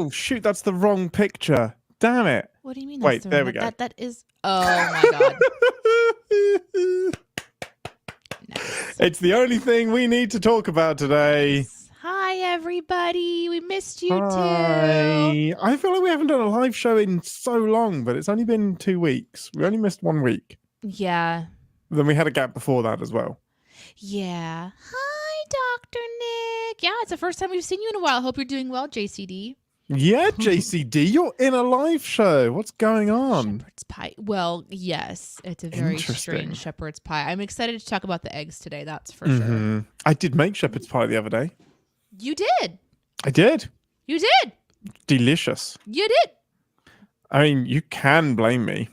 Oh, shoot, that's the wrong picture. Damn it. What do you mean? Wait, there we go. That is. Oh my god. Nice. It's the only thing we need to talk about today. Nice. Hi, everybody. We missed you too. I feel like we haven't done a live show in so long, but it's only been 2 weeks. We only missed 1 week. Yeah. Then we had a gap before that as well. Yeah. Hi, Dr. Nick. Yeah, it's the first time we've seen you in a while. Hope you're doing well, JCD. Yeah, JCD, you're in a live show. What's going on? Shepherd's pie. Well, yes, it's a very strange shepherd's pie. I'm excited to talk about the eggs today. That's for sure. I did make shepherd's pie the other day. You did. I did. You did. Delicious. You did. I mean, you can blame me.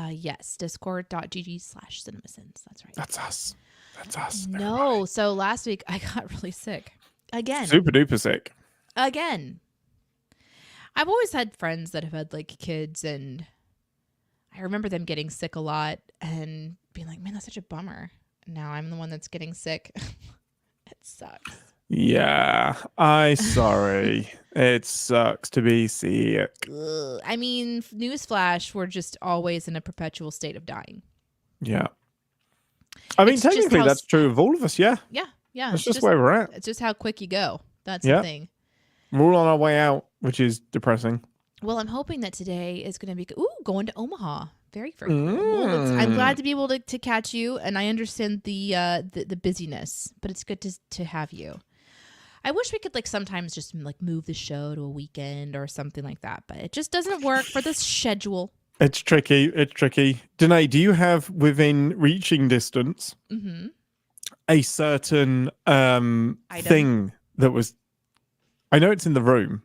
Yes, discord.gg/cinemasins. That's right. That's us. That's us. No, everybody. So last week I got really sick. Again. Super duper sick. Again. I've always had friends that have had like kids, and I remember them getting sick a lot and being like, man, that's such a bummer. Now I'm the one that's getting sick. It sucks. Yeah, sorry. It sucks to be sick. Ugh. I mean, newsflash, we're just always in a perpetual state of dying. Yeah. I mean, technically that's true of all of us, yeah. Yeah. That's just where we're at. It's just how quick you go. That's the thing. We're all on our way out, which is depressing. Well, I'm hoping that today is going to be going to Omaha. Very, very cool. Well, I'm glad to be able to catch you, and I understand the busyness, but it's good to have you. I wish we could like sometimes just like move the show to a weekend or something like that, but it just doesn't work for the schedule. It's tricky. Danae, do you have within reaching distance a certain thing that was... I know it's in the room.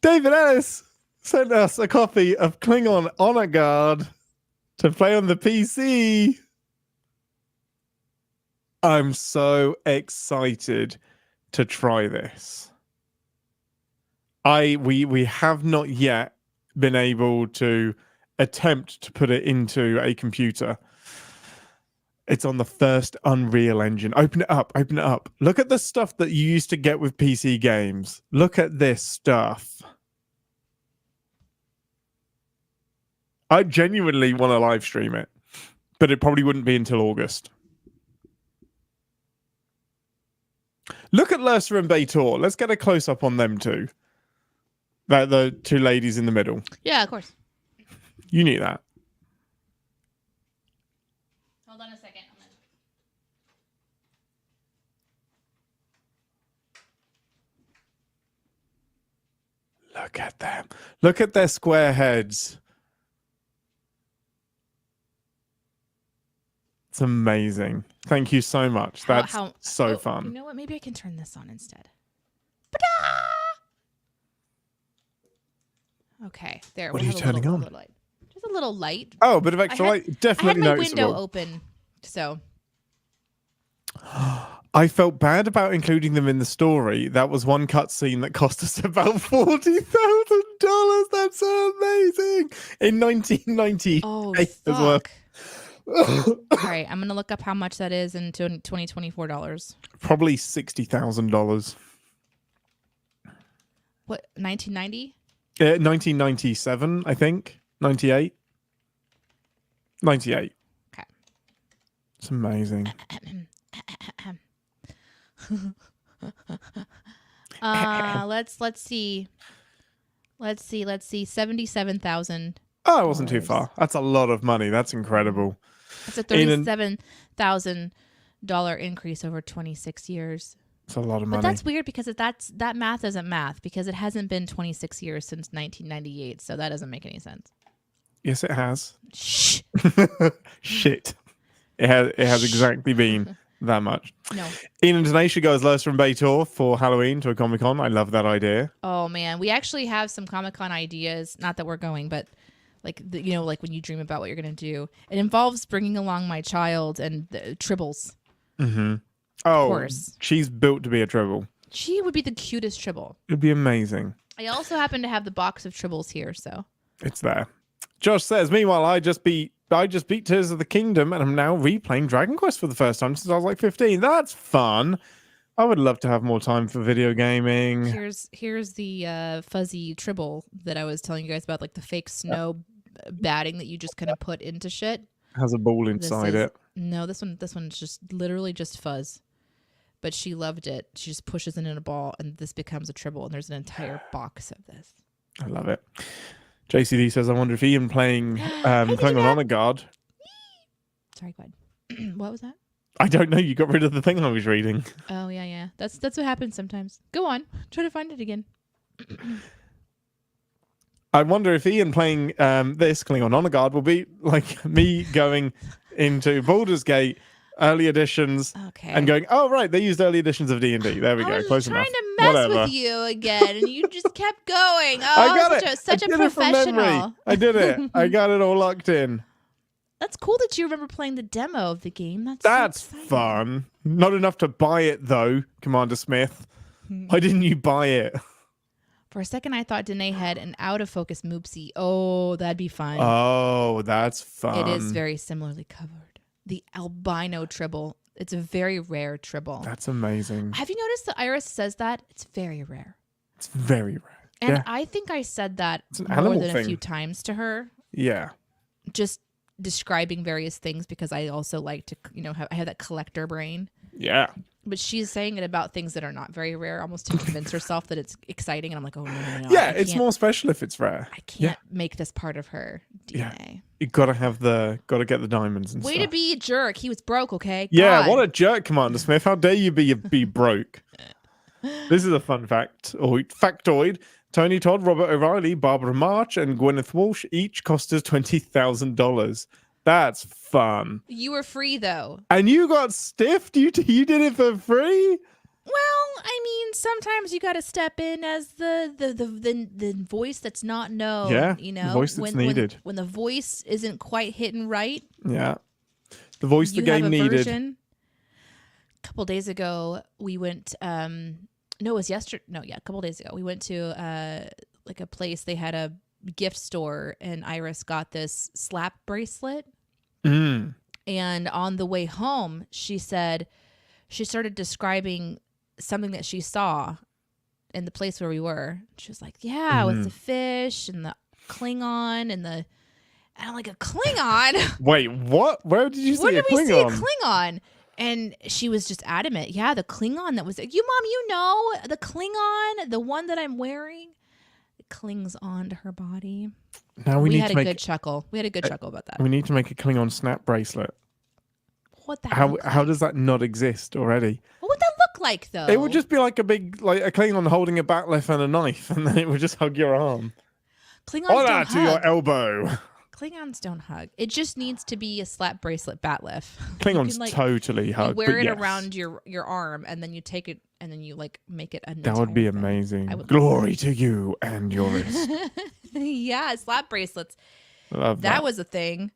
David Ellis sent us a copy of Klingon Honor Guard to play on the PC. I'm so excited to try this. We have not yet been able to attempt to put it into a computer. It's on the first Unreal Engine. Open it up. Look at the stuff that you used to get with PC games. Look at this stuff. I genuinely want to live stream it, but it probably wouldn't be until August. Look at Lursa and Baitor. Let's get a close-up on them two. The two ladies in the middle. Yeah, of course. You knew that. Hold on a second. Look at them. Look at their square heads. It's amazing. Thank you so much. That's so fun. You know what? Maybe I can turn this on instead. Okay, there. What are you turning on? Just a little light. Oh, a bit of extra light. Definitely noticeable. I had my window open, so. I felt bad about including them in the story. That was one cutscene that cost us about $40,000. That's so amazing. In 1998 as well. All right, I'm gonna look up how much that is in 2024 dollars. Probably $60,000. What, 1990? 1997, I think. 98. 98. Okay. It's amazing. Let's see. 77,000. Oh, it wasn't too far. That's a lot of money. That's incredible. That's a $37,000 increase over 26 years. It's a lot of money. But that's weird because that math isn't math because it hasn't been 26 years since 1998, so that doesn't make any sense. Yes, it has. Shh. Shit. It has exactly been that much. No. Ian and Danae should go as Lursa and Baitor for Halloween to a Comic-Con. I love that idea. Oh, man. We actually have some Comic-Con ideas. Not that we're going, but like like when you dream about what you're going to do. It involves bringing along my child and the Tribbles. Mm-hmm. Oh, of course. She's built to be a Tribble. She would be the cutest Tribble. It'd be amazing. I also happen to have the box of Tribbles here, so. It's there. Josh says, meanwhile, I just beat Tears of the Kingdom and I'm now replaying Dragon Quest for the first time since I was like 15. That's fun. I would love to have more time for video gaming. Here's the fuzzy tribble that I was telling you guys about, like the fake snow batting that you just kind of put into shit. Has a ball inside it. No, this one's just literally just fuzz. But she loved it. She just pushes it in a ball, and this becomes a tribble, and there's an entire box of this. I love it. JCD says, I wonder if Ian playing Klingon Honor Guard. Sorry, go ahead. What was that? I don't know. You got rid of the thing I was reading. Oh, yeah. That's what happens sometimes. Go on. Try to find it again. I wonder if Ian playing this Klingon Honor Guard will be like me going into Baldur's Gate early editions and going, oh, right, they used early editions of D&D. There we go. I was Close trying enough. to mess with you again, and you just kept going. Oh, I got it. Such a professional. I did it. I got it all locked in. That's cool that you remember playing the demo of the game. That's so fun. Not enough to buy it, though, Commander Smith. Why didn't you buy it? For a second, I thought Danae had an out-of-focus Moopsie. Oh, that'd be fun. Oh, that's fun. It is very similarly covered. The albino tribble. It's a very rare tribble. That's amazing. Have you noticed that Iris says that? It's very rare. It's very rare. And yeah. I think I said that more than a few times to her. Yeah. Just describing various things because I also like to, I have that collector brain. Yeah. But she's saying it about things that are not very rare, almost to convince herself that it's exciting. And I'm like, oh, no. Yeah, it's more special if it's rare. I can't make this part of her DNA. Yeah. You gotta get the diamonds and Way stuff. to be a jerk. He was broke, okay? Yeah, God. what a jerk, Commander Smith. How dare you be broke? This is a fun fact, or factoid. Tony Todd, Robert O'Reilly, Barbara March, and Gwyneth Walsh each cost us $20,000. That's fun. You were free, though. And you got stiffed? You did it for free? Well, I mean, sometimes you got to step in as the voice that's not known. Yeah, the voice that's needed. When the voice isn't quite hitting right. Yeah, the voice the game needed. A couple days ago, we went. No, it was yesterday. No, yeah, a couple days ago, we went to like a place. They had a gift store, and Iris got this slap bracelet. Mm. And on the way home, she said she started describing something that she saw in the place where we were. She was like, yeah, with the fish and the Klingon and I'm like, a Klingon? Wait, what? Where did you see a Klingon? Where did we see a Klingon? And she was just adamant. Yeah, the Klingon that was Mom, the Klingon, the one that I'm wearing, it clings on to her body. Now we had a good chuckle. We had a good chuckle about that. We need to make a Klingon snap bracelet. What the How does that not exist already? What would that look like, though? It would just be like a Klingon holding a batleth and a knife, and then it would just hug your arm. Klingons Hola don't to your elbow. Klingons don't hug. It just needs to be a slap bracelet batleth. Klingons totally hug. You wear it around your arm, and then you take it, and then you make it. That would be amazing. Glory to you and your wrist. Yeah, slap bracelets. Love that. That was a thing.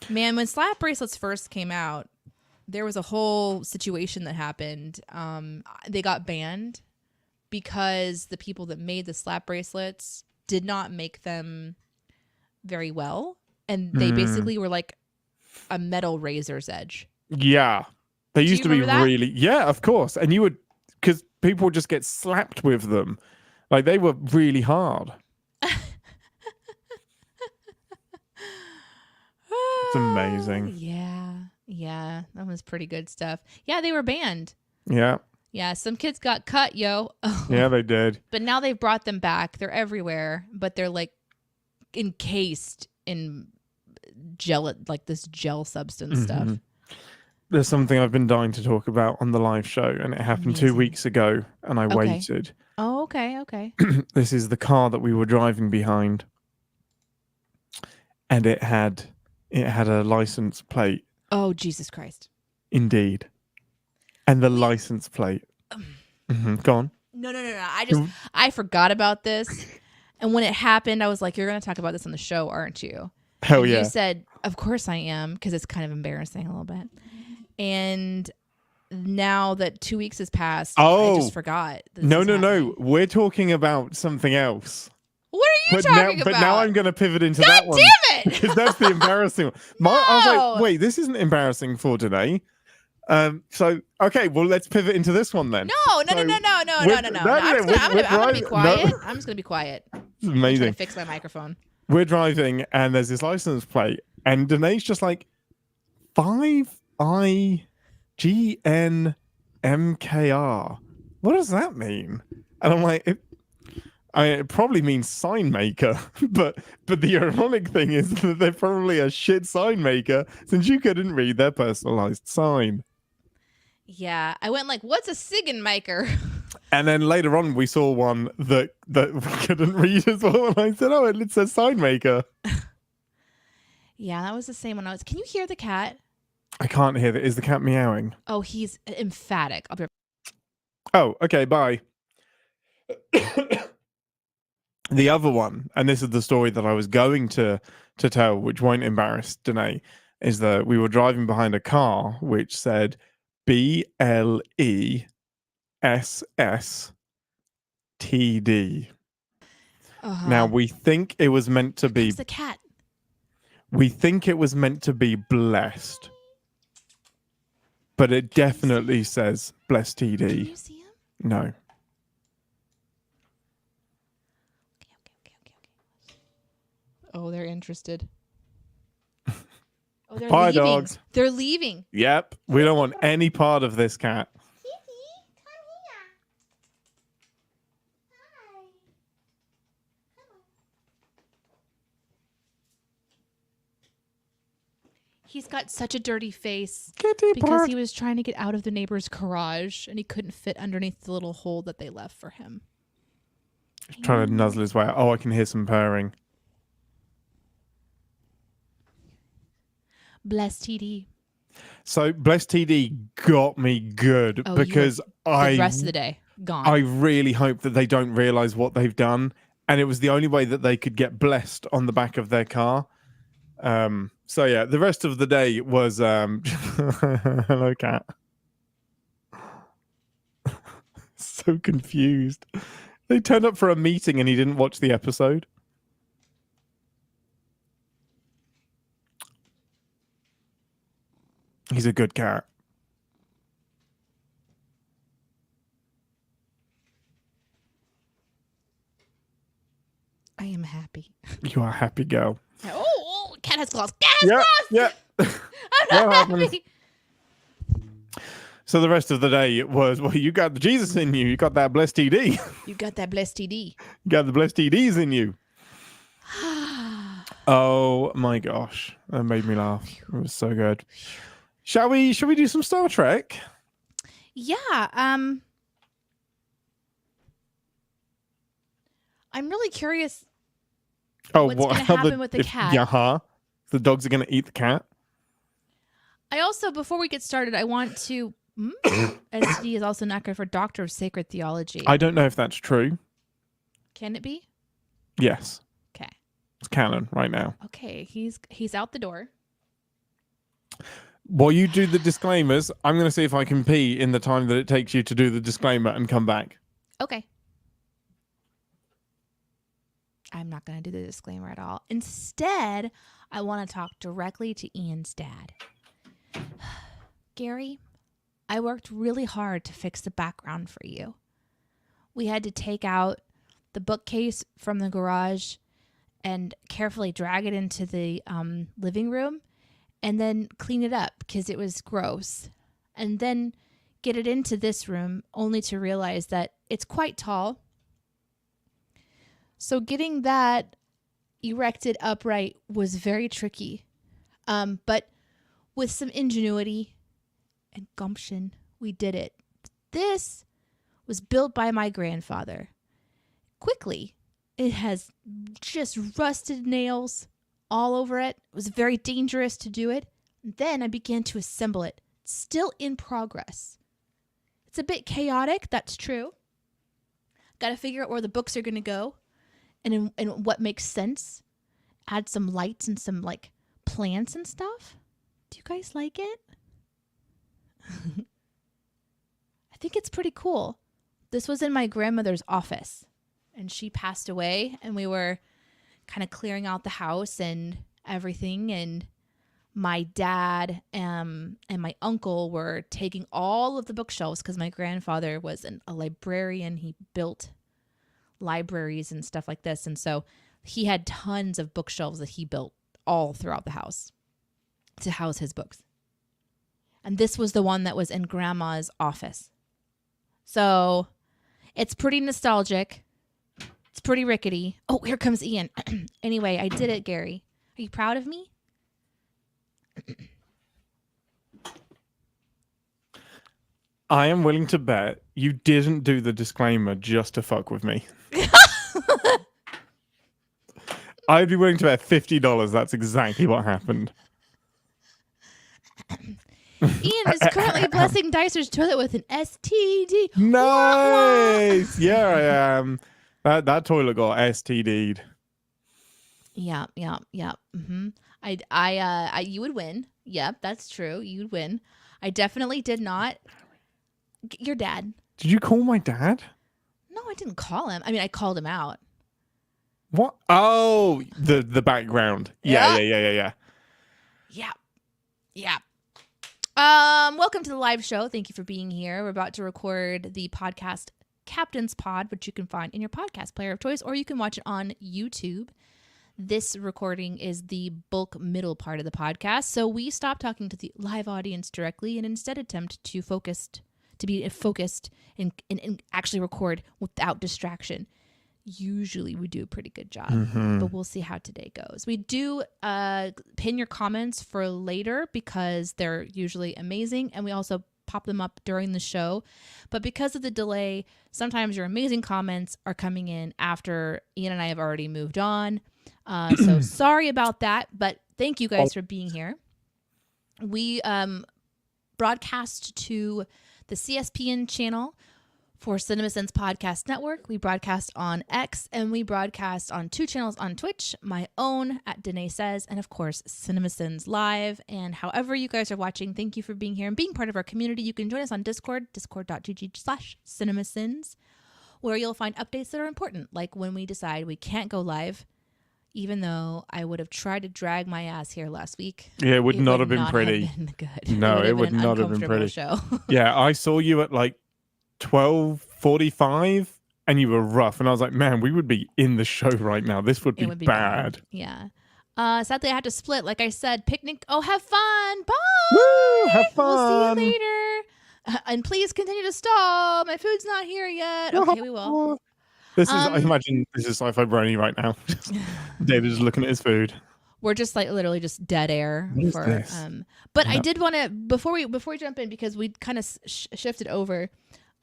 Man, when slap bracelets first came out, there was a whole situation that happened. They got banned because the people that made the slap bracelets did not make them very well. And they basically were like a metal razor's edge. Yeah. They used to be really... Yeah, of course. And you would... Because people would just get slapped with them. Like, they were really hard. It's amazing. Yeah. That was pretty good stuff. Yeah, they were banned. Yeah. Yeah, some kids got cut, yo. Yeah, they did. But now they've brought them back. They're everywhere, but they're like encased in gel, like this gel substance stuff. There's something I've been dying to talk about on the live show, and it happened 2 weeks ago, and I waited. Oh, okay. This is the car that we were driving behind, and it had a license plate. Oh, Jesus Christ. Indeed. And the license plate. Go on. No. I forgot about this. And when it happened, I was like, you're going to talk about this on the show, aren't you? Hell and yeah. You said, of course I am, because it's kind of embarrassing a little bit. And now that 2 weeks has passed, I just forgot. No. We're talking about something else. What are you talking about? But now I'm going to pivot into that one. God damn it! Because that's the embarrassing one. I was like, wait, this isn't embarrassing for today. So okay, well let's pivot into this one then. No. I'm gonna be quiet. No. I'm just gonna be quiet. It's I'm trying amazing. to fix my microphone. We're driving and there's this license plate, and Danae's just like 5IGNMKR. What does that mean? And I'm like, it probably means sign maker, but the ironic thing is that they're probably a shit sign maker since you couldn't read their personalized sign. Yeah, I went like, what's a SIGN maker? And then later on, we saw one that we couldn't read as well, and I said, "Oh, it says sign maker." Yeah, that was the same when I was. Can you hear the cat? I can't hear that. Is the cat meowing? Oh, he's emphatic. I'll be. Oh, okay. Bye. The other one, and this is the story that I was going to tell, which won't embarrass Danae, is that we were driving behind a car which said BLESSTD. Now we think it was meant to be. The cat. We think it was meant to be blessed, but it definitely says blessed TD. Can you see him? No. Okay. Oh, they're interested. Oh, they're Bye, leaving. dogs. They're leaving. Yep. We don't want any part of this cat. He's got such a dirty face Kitty because part. he was trying to get out of the neighbor's garage and he couldn't fit underneath the little hole that they left for him. He's trying to nuzzle his way out. Oh, I can hear some purring. Bless TD. So blessed TD got me good because The rest of the day gone. I really hope that they don't realize what they've done, and it was the only way that they could get blessed on the back of their car. So yeah, the rest of the day was hello cat. So confused. They turned up for a meeting and he didn't watch the episode. He's a good cat. I am happy. You are a happy girl. Oh, cat has claws. Cat has claws. Yeah. I'm not happy. So the rest of the day it was, well, you got the Jesus in you. You got that blessed TD. You got that blessed TD. You got the blessed TDs in you. Oh my gosh. That made me laugh. It was so good. Shall we do some Star Trek? Yeah. I'm really curious. Oh, what's going to happen with the cat? Yeah, the dogs are going to eat the cat. I also, before we get started, I want to. STD is also not good for Doctor of Sacred Theology. I don't know if that's true. Can it be? Yes. Okay. It's canon right now. Okay, he's out the door. While you do the disclaimers, I'm going to see if I can pee in the time that it takes you to do the disclaimer and come back. Okay. I'm not going to do the disclaimer at all. Instead, I want to talk directly to Ian's dad. Gary, I worked really hard to fix the background for you. We had to take out the bookcase from the garage and carefully drag it into the living room and then clean it up because it was gross. And then get it into this room only to realize that it's quite tall. So getting that erected upright was very tricky. But with some ingenuity and gumption, we did it. This was built by my grandfather. Quickly, it has just rusted nails all over it. It was very dangerous to do it. Then I began to assemble it. It's still in progress. It's a bit chaotic, that's true. Got to figure out where the books are going to go and what makes sense. Add some lights and some like plants and stuff. Do you guys like it? I think it's pretty cool. This was in my grandmother's office and she passed away and we were kind of clearing out the house and everything. And my dad and my uncle were taking all of the bookshelves because my grandfather was a librarian. He built libraries and stuff like this. And so he had tons of bookshelves that he built all throughout the house to house his books. And this was the one that was in Grandma's office. So it's pretty nostalgic. It's pretty rickety. Oh, here comes Ian. Anyway, I did it, Gary. Are you proud of me? I am willing to bet you didn't do the disclaimer just to fuck with me. I'd be willing to bet $50 that's exactly what happened. Ian is currently blessing Dicer's toilet with an STD. Nice! Yeah, I am. That toilet got STD'd. Yeah. Mm-hmm. You would win. Yep, that's true. You'd win. I definitely did not. Your dad. Did you call my dad? No, I didn't call him. I mean, I called him out. What? Oh, the background. Yeah. Yeah. Welcome to the live show. Thank you for being here. We're about to record the podcast Captain's Pod, which you can find in your podcast player of choice, or you can watch it on YouTube. This recording is the bulk middle part of the podcast, so we stopped talking to the live audience directly and instead attempt to be focused and actually record without distraction. Usually we do a pretty good job, but we'll see how today goes. We do pin your comments for later because they're usually amazing, and we also pop them up during the show. But because of the delay, sometimes your amazing comments are coming in after Ian and I have already moved on. So sorry about that, but thank you guys for being here. We broadcast to the CSPN channel for CinemaSins Podcast Network. We broadcast on X, and we broadcast on 2 channels on Twitch, my own at Danae Says, and of course, CinemaSins Live. And however you guys are watching, thank you for being here and being part of our community. You can join us on Discord, discord.gg/CinemaSins, where you'll find updates that are important, like when we decide we can't go live, even though I would have tried to drag my ass here last week. Yeah, it would not have been pretty. Good. No, it would not have been pretty. Show. Yeah, I saw you at like 12:45 and you were rough, and I was like, man, we would be in the show right now. This would be bad. Yeah. Sadly I had to split. Like I said, picnic. Oh, have fun. Bye. Woo, have fun. We'll see you later. And please continue to stall. My food's not here yet. Okay, we will. This is, I imagine this is Sci-Fi Brony right now. David's looking at his food. We're just like literally just dead air. What is this? But I did want to, before we jump in, because we kind of shifted over,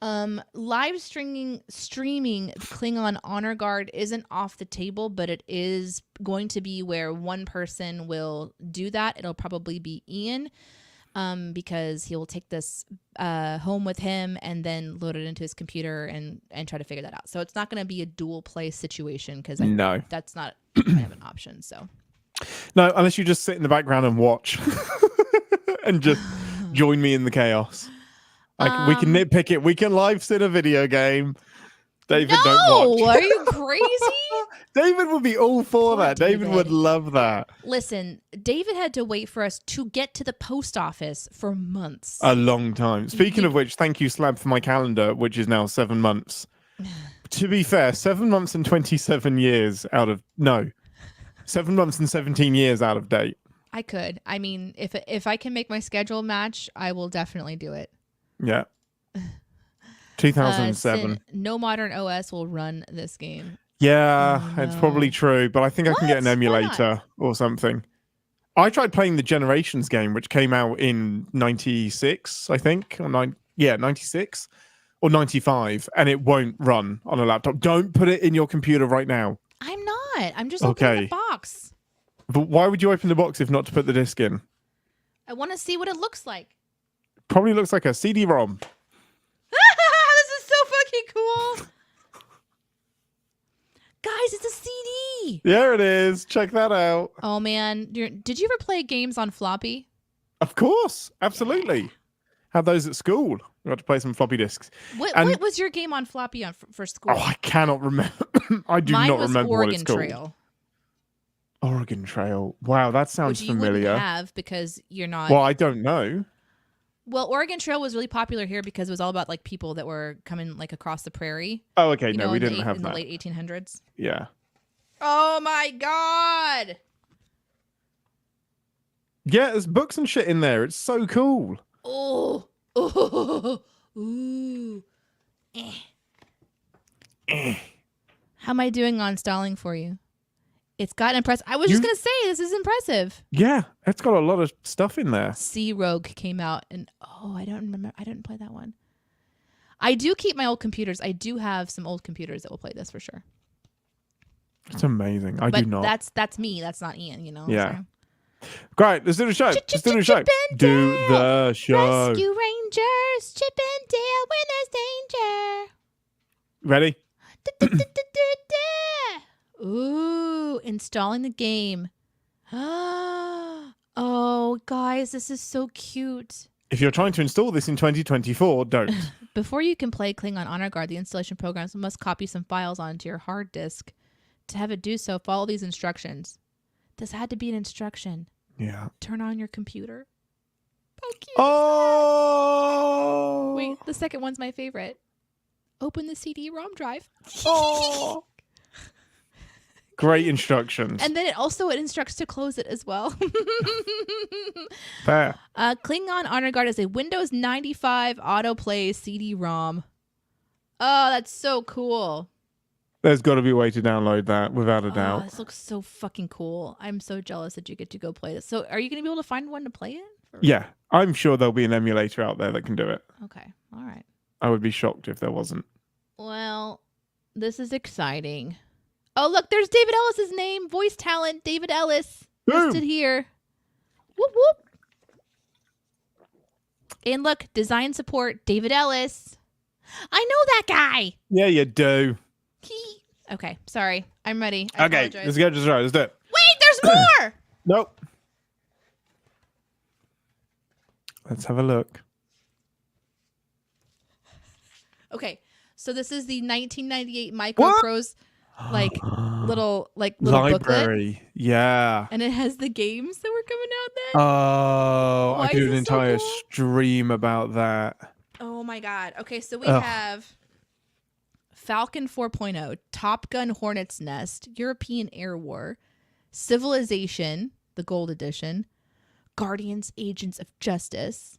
live streaming Klingon Honor Guard isn't off the table, but it is going to be where one person will do that. It'll probably be Ian, because he will take this home with him and then load it into his computer and try to figure that out. So it's not going to be a dual play situation, because that's not kind of an option. So no, unless you just sit in the background and watch and just join me in the chaos. Like, we can nitpick it. We can live sit a video game. David, don't watch. Are you crazy? David would be all for that. David would love that. Listen, David had to wait for us to get to the post office for months. A long time. Speaking of which, thank you, Slab, for my calendar, which is now 7 months. To be fair, 7 months and 27 years out of... No. 7 months and 17 years out of date. I could. I mean, if I can make my schedule match, I will definitely do it. Yeah. 2007. No modern OS will run this game. Yeah, it's probably true, but I think I can get an emulator or something. I tried playing the Generations game, which came out in 96, I think, or 96 or 95, and it won't run on a laptop. Don't put it in your computer right now. I'm not. I'm just opening the box. But why would you open the box if not to put the disc in? I want to see what it looks like. Probably looks like a CD-ROM. This is so fucking cool. Guys, it's a CD. There it is. Check that out. Oh, man. Did you ever play games on floppy? Of course. Absolutely. Had those at school. We got to play some floppy disks. What was your game on floppy for school? Oh, I cannot remember. I do not remember what it's called. Oregon Trail. Oregon Trail. Wow, that sounds which you wouldn't familiar. have because you're not. Well, I don't know. Well, Oregon Trail was really popular here because it was all about like people that were coming like across the prairie. Oh, okay. You No, know, we in didn't have in that. the late 1800s. Yeah. Oh my god! Yeah, there's books and shit in there. It's so cool. Oh, oh, ooh. How am I doing on stalling for you? It's got impressive. I was just gonna say this is impressive. Yeah, it's got a lot of stuff in there. Sea Rogue came out, and I don't remember. I didn't play that one. I do keep my old computers. I do have some old computers that will play this for sure. It's amazing. I But do not. that's me. That's not Ian. You know. Yeah. Great. Let's do the show. Let's do the show. Do the show. Rescue Rangers, Chip and Dale when there's danger. Ready? Ooh, installing the game. Oh, guys, this is so cute. If you're trying to install this in 2024, don't. Before you can play Klingon Honor Guard, the installation programs must copy some files onto your hard disk. To have it do so, follow these instructions. This had to be an instruction. Yeah. Turn on your computer. How cute. Oh. Wait, the second one's my favorite. Open the CD-ROM drive. Oh. Great instructions. And then it instructs to close it as well. Fair. Klingon Honor Guard is a Windows 95 autoplay CD-ROM. Oh, that's so cool. There's got to be a way to download that without a Oh, doubt. this looks so fucking cool. I'm so jealous that you get to go play this. So are you going to be able to find one to play it? Yeah, I'm sure there'll be an emulator out there that can do it. Okay. All right. I would be shocked if there wasn't. Well, this is exciting. Oh, look, there's David Ellis's name. Voice talent, David Ellis. Listed here. Whoop, whoop. And look, design support, David Ellis. I know that guy. Yeah, you do. Okay, sorry. I'm ready. I Okay, apologize. let's go. Just right. Let's do it. Wait, there's more. Nope. Let's have a look. Okay, so this is the 1998 Microprose little booklet, Library. Yeah. and it has the games that were coming out then. Oh, Why I did is an this so entire cool? stream about that. Oh my god. Okay, so we Ugh. have Falcon 4.0, Top Gun Hornet's Nest, European Air War, Civilization, the Gold Edition, Guardians Agents of Justice.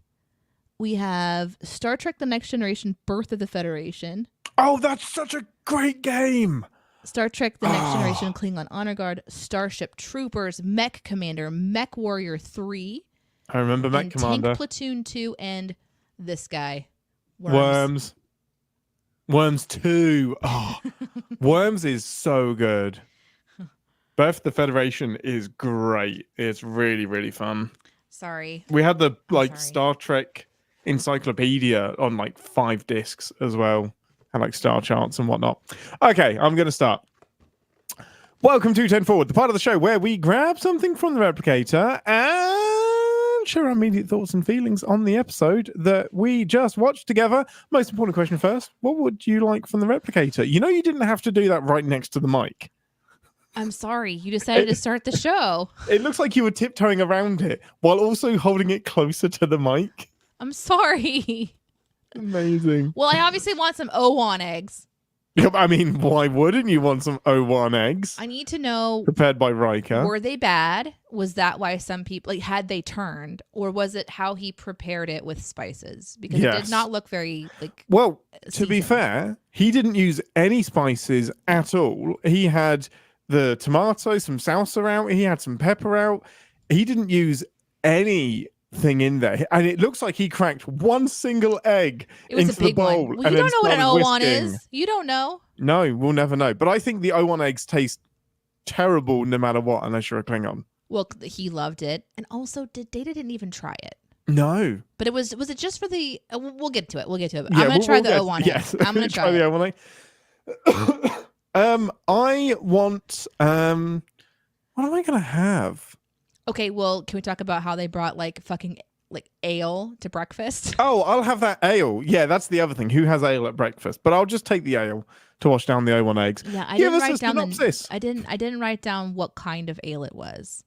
We have Star Trek The Next Generation, Birth of the Federation. Oh, that's such a great game. Star Trek The Next Generation, Klingon Honor Guard, Starship Troopers, Mech Commander, Mech Warrior 3. I remember Mech and Commander. Tank Platoon 2, and this guy. Worms 2. Oh, Worms is so good. Birth of the Federation is great. It's really, really fun. Sorry. We had the sorry. Star Trek encyclopedia on 5 discs as well. And star charts and whatnot. Okay, I'm going to start. Welcome to 10 Forward, the part of the show where we grab something from the replicator and share our immediate thoughts and feelings on the episode that we just watched together. Most important question first. What would you like from the replicator? You know you didn't have to do that right next to the mic. I'm sorry. You decided to start the show. It looks like you were tiptoeing around it while also holding it closer to the mic. I'm sorry. Amazing. Well, I obviously want some O1 eggs. Yep, I mean, why wouldn't you want some O1 eggs? I need to know, Prepared by Riker. were they bad? Was that why some people, had they turned? Or was it how he prepared it with spices? Because it Yes. did not look very, Well, to be seasoned. fair, he didn't use any spices at all. He had the tomato, some salsa out. He had some pepper out. He didn't use anything in there. And it looks like he cracked one single egg It was into a big the bowl. one. Well, and you then don't know what an started O1 whisking. is. You don't know. No, we'll never know. But I think the O1 eggs taste terrible no matter what, unless you're a Klingon. Well, he loved it. And also, Data didn't even try it. No. But was it just for the, we'll get to it. We'll get to it. Yeah, I'm going to try the get- O1 egg. Yes. I'm going to try the it. O1 egg. I want, what am I going to have? Okay, well, can we talk about how they brought fucking ale to breakfast? Oh, I'll have that ale. Yeah, that's the other thing. Who has ale at breakfast? But I'll just take the ale. to wash down the O1 eggs. Yeah, I Give didn't us write a down synopsis. I didn't write down what kind of ale it was.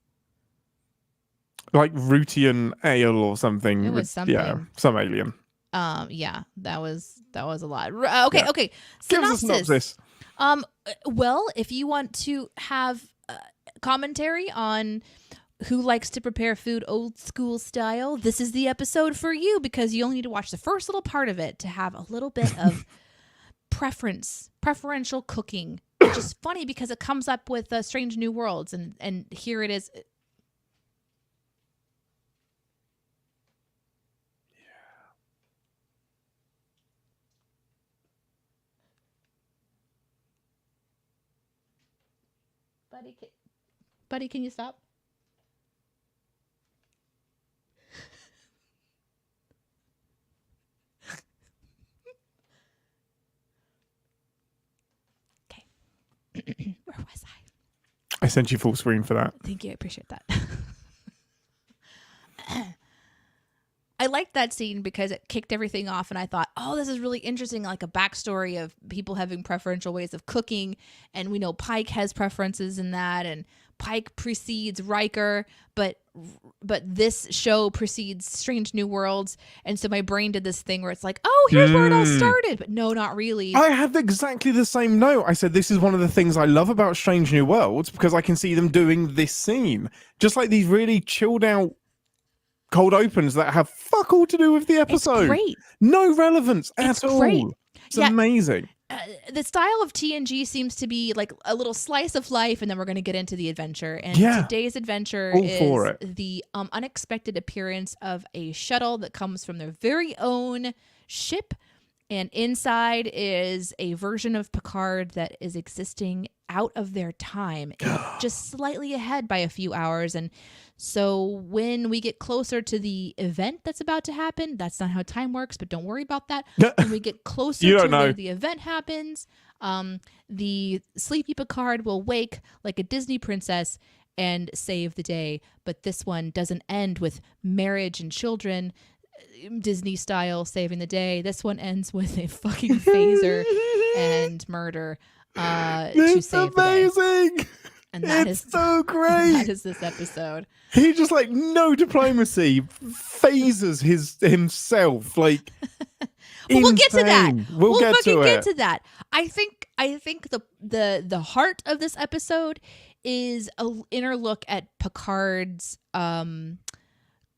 Like Rutian ale or something. It was something. Yeah, some alien. Yeah, that was a lot. Okay, Yeah. okay. Give us a synopsis. Well, if you want to have commentary on who likes to prepare food old school style, this is the episode for you, because you only need to watch the first little part of it to have a little bit of preferential cooking, which is funny because it comes up with Strange New Worlds, and here it is. Buddy, can you stop? Okay. Where was I? I sent you full screen for that. Thank you. I appreciate that. I liked that scene because it kicked everything off, and I thought, oh, this is really interesting, like a backstory of people having preferential ways of cooking. And we know Pike has preferences in that, and Pike precedes Riker, but this show precedes Strange New Worlds. And so my brain did this thing where it's like, oh, here's where it all started. But no, not really. I had exactly the same note. I said, this is one of the things I love about Strange New Worlds, because I can see them doing this scene. Just like these really chilled out cold opens that have fuck all to do with the episode. It's great. No relevance at all. Great. It's amazing. The style of TNG seems to be like a little slice of life, and then we're going to get into the adventure. And today's adventure is the unexpected appearance of a shuttle that comes from their very own ship. And inside is a version of Picard that is existing out of their time, just slightly ahead by a few hours. And so when we get closer to the event that's about to happen, that's not how time works, but don't worry about that. When we get closer to when the event happens, the sleepy Picard will wake like a Disney princess and save the day. But this one doesn't end with marriage and children, Disney style saving the day. This one ends with a fucking phaser and murder to save the day. And that is so great. That is this episode. He just like no diplomacy phases himself like. Well, we'll get to that. We'll get to that. I think the heart of this episode is an inner look at Picard's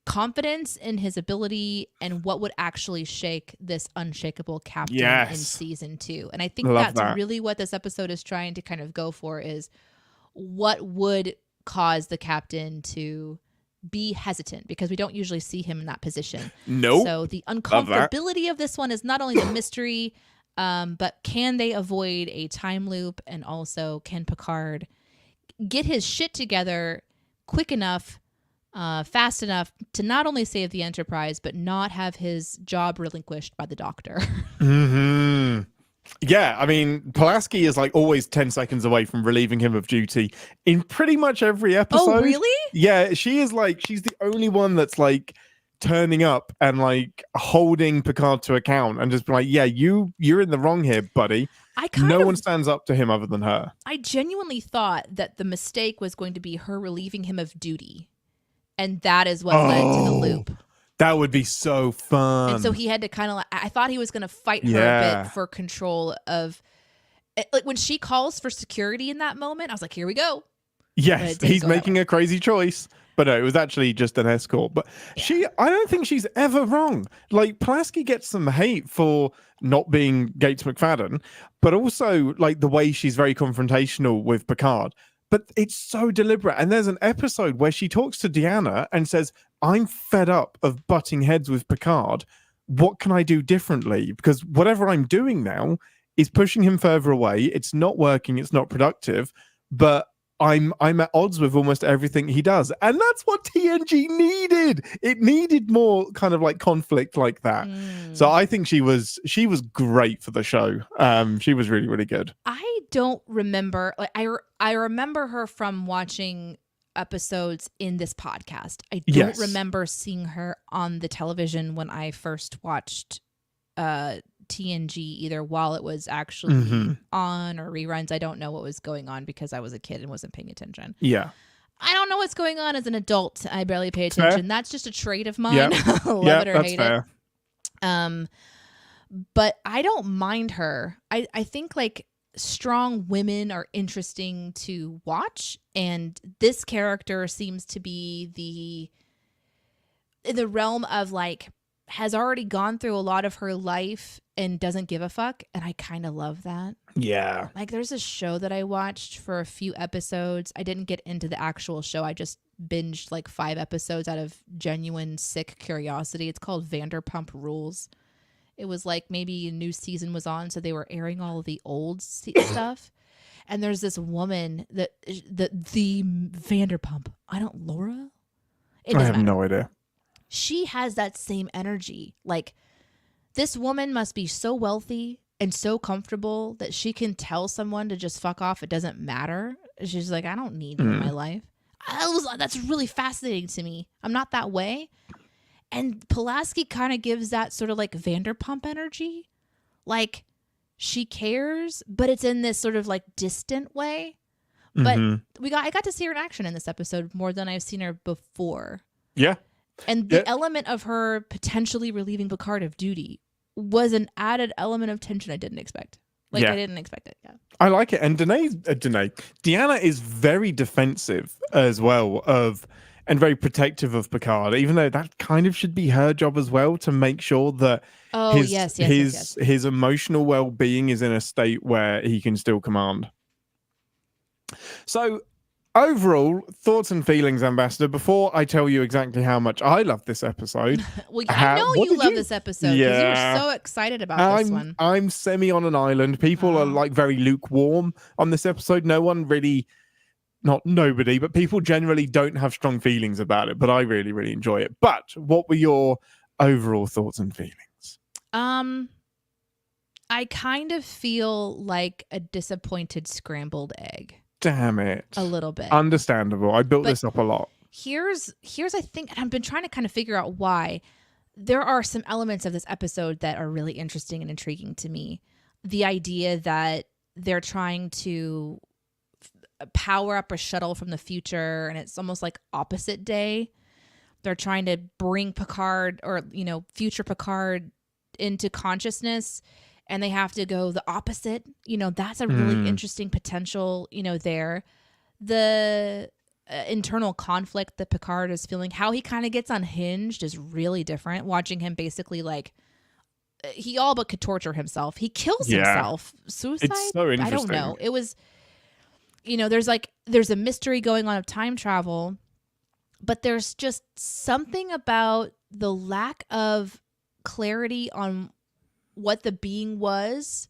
confidence in his ability and what would actually shake this unshakable captain in season 2. And I think that's really what this episode is trying to kind of go for, is what would cause the captain to be hesitant, because we don't usually see him in that position. Nope. So the uncomfortability of this one is not only the mystery, but can they avoid a time loop? And also, can Picard get his shit together quick enough, fast enough to not only save the Enterprise, but not have his job relinquished by the Doctor? Mm-hmm. Yeah, I mean, Pulaski is like always 10 seconds away from relieving him of duty in pretty much every episode. Oh, really? Yeah, she's the only one that's like turning up and like holding Picard to account and just be like, yeah, you're in the wrong here, buddy. No one stands up to him other than her. I genuinely thought that the mistake was going to be her relieving him of duty. And that is what led to the loop. That would be so fun. And so he had to kind of, I thought he was going to fight her a bit for control of, like when she calls for security in that moment, I was like, here we go. Yes, he's making a crazy choice. But no, it was actually just an escort. But I don't think she's ever wrong. Like, Pulaski gets some hate for not being Gates McFadden, but also like the way she's very confrontational with Picard. But it's so deliberate. And there's an episode where she talks to Deanna and says, I'm fed up of butting heads with Picard. What can I do differently? Because whatever I'm doing now is pushing him further away. It's not working. It's not productive. But I'm at odds with almost everything he does. And that's what TNG needed. It needed more kind of like conflict like that. So I think she was great for the show. She was really, really good. I don't remember, like I remember her from watching episodes in this podcast. I don't remember seeing her on the television when I first watched TNG either while it was actually Mm-hmm. on or reruns. I don't know what was going on because I was a kid and wasn't paying attention. Yeah. I don't know what's going on as an adult. I barely pay Fair. attention. That's just a trait of mine. Yeah. Love Yeah, it or that's hate fair. it. But I don't mind her. I think like strong women are interesting to watch, and this character seems to be in the realm of like has already gone through a lot of her life and doesn't give a fuck, and I kind of love that. Yeah. Like there's a show that I watched for a few episodes. I didn't get into the actual show. I just binged like 5 episodes out of genuine sick curiosity. It's called Vanderpump Rules. It was like maybe a new season was on, so they were airing all of the old stuff. And there's this woman that the Vanderpump. Laura? It I doesn't have matter. no idea. She has that same energy. Like this woman must be so wealthy and so comfortable that she can tell someone to just fuck off. It doesn't matter. She's like, I don't need you in my life. That's really fascinating to me. I'm not that way. And Pulaski kind of gives that sort of like Vanderpump energy. Like she cares, but it's in this sort of like distant way. But I got to see her in action in this episode more than I've seen her before. Yeah. And the element of her potentially relieving Picard of duty was an added element of tension I didn't expect. I didn't expect it. Yeah. I like it. And Deanna is very defensive as well and very protective of Picard, even though that kind of should be her job as well, to make sure that his emotional well-being is in a state where he can still command. So overall, thoughts and feelings, Ambassador, before I tell you exactly how much I love this episode. Well, I know you love this episode because you were so excited about this one. I'm semi on an island. People are like very lukewarm on this episode. No one really, not nobody, but people generally don't have strong feelings about it. But I really, really enjoy it. But what were your overall thoughts and feelings? I kind of feel like a disappointed scrambled egg. Damn it. A little bit. Understandable. I built this up a lot. Here's I think, and I've been trying to kind of figure out why. There are some elements of this episode that are really interesting and intriguing to me. The idea that they're trying to power up a shuttle from the future, and it's almost like opposite day. They're trying to bring Picard or, future Picard into consciousness, and they have to go the opposite. That's a really interesting potential, there. The internal conflict that Picard is feeling, how he kind of gets unhinged is really different. Watching him basically he all but could torture himself. He kills himself. Suicide? It's so interesting. I don't know. It was, there's a mystery going on of time travel, but there's just something about the lack of clarity on what the being was,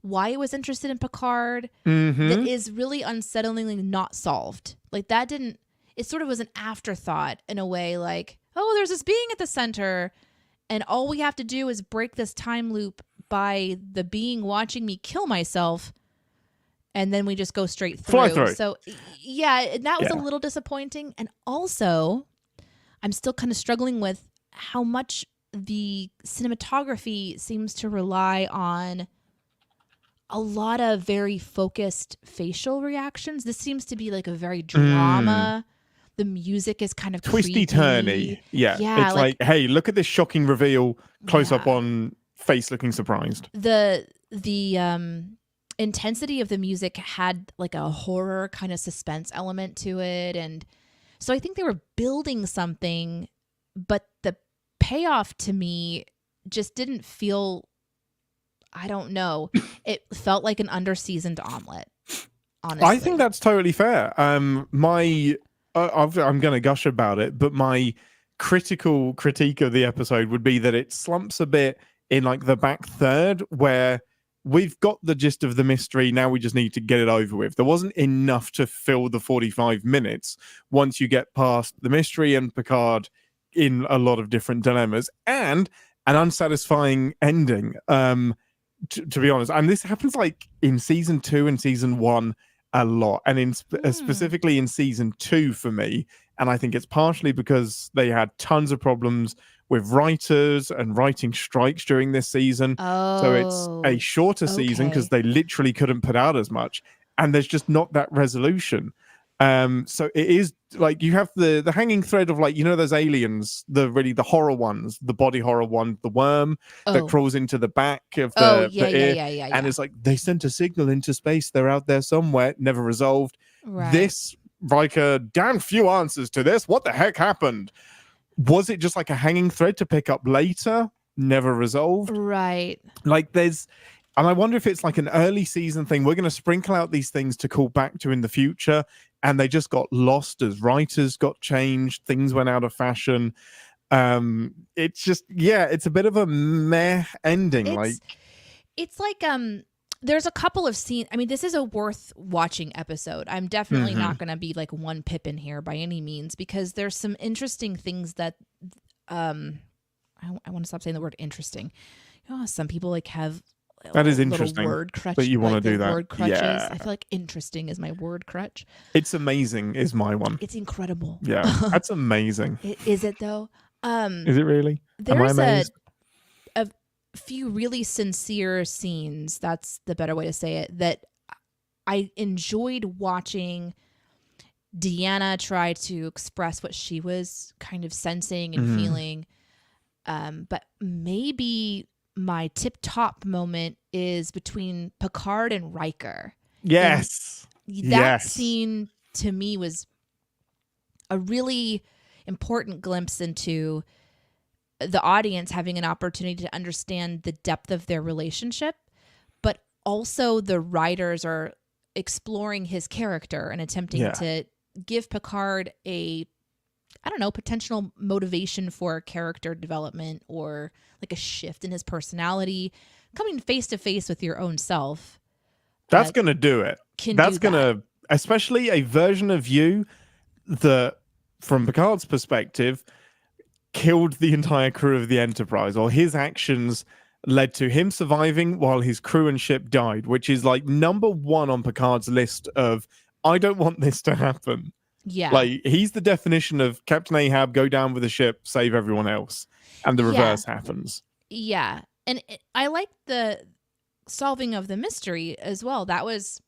why it was interested in Picard, that is really unsettlingly not solved. Like that it sort of was an afterthought in a way, like, oh, there's this being at the center and all we have to do is break this time loop by the being watching me kill myself. And then we just go straight through. Fly through. So yeah, that was a little disappointing. And also I'm still kind of struggling with how much the cinematography seems to rely on a lot of very focused facial reactions. This seems to be like a very drama. The music is kind of twisty turny. Yeah. It's like, hey, look at this shocking reveal, close up on face looking surprised. The intensity of the music had like a horror kind of suspense element to it. And so I think they were building something, but the payoff to me just didn't feel, I don't know. It felt like an underseasoned omelet, honestly. I think that's totally fair. I'm going to gush about it, but my critical critique of the episode would be that it slumps a bit in like the back third, where we've got the gist of the mystery. Now we just need to get it over with. There wasn't enough to fill the 45 minutes once you get past the mystery and Picard in a lot of different dilemmas and an unsatisfying ending, to be honest. And this happens like in season 2 and season 1 a lot, and specifically in season 2 for me. And I think it's partially because they had tons of problems with writers and writing strikes during this season. So it's a Oh, shorter season because okay. they literally couldn't put out as much, and there's just not that resolution. So it is like you have the hanging thread of, like, you know, those aliens, the horror ones, the body horror one, the worm that Oh, crawls into the back of oh, the yeah, yeah, ear, yeah, yeah, and yeah. it's like they sent a signal into space, they're out there somewhere, never resolved. Right, This, Riker, damn few answers to this. What the heck happened? Was it just like a hanging thread to pick up later, never resolved? right. Like and I wonder if it's like an early season thing. We're going to sprinkle out these things to call back to in the future, and they just got lost as writers got changed, things went out of fashion. It's just, yeah, it's a bit of a meh ending. It's Like, it's like there's a couple of scenes. I mean, this is a worth watching episode. I'm definitely not going to be like one Pippin here by any means, because there's some interesting things that I want to stop saying the word interesting. You know, how some people like have that is little interesting word crutch, that you want like to do the that. word crutches. Yeah, I feel like interesting is my word crutch. it's amazing is my one. It's incredible. Yeah, that's amazing. Is it though? Is it really? Am I There's amazed? a few really sincere scenes, that's the better way to say it, that I enjoyed watching Deanna try to express what she was kind of sensing and feeling. But maybe my tip top moment is between Picard and Riker. Yes. And that Yes. scene to me was a really important glimpse into the audience having an opportunity to understand the depth of their relationship, but also the writers are exploring his character and attempting to give Picard a, I don't know, potential motivation for character development or like a shift in his personality. Coming face to face with your own self. That's going to do it. That's going to, especially a version of you that, from Picard's perspective, killed the entire crew of the Enterprise, or his actions led to him surviving while his crew and ship died, which is like number one on Picard's list of, I don't want this to happen. Yeah. Like, he's the definition of Captain Ahab, go down with the ship, save everyone else. And the reverse happens. Yeah. And I like the solving of the mystery as well. That was,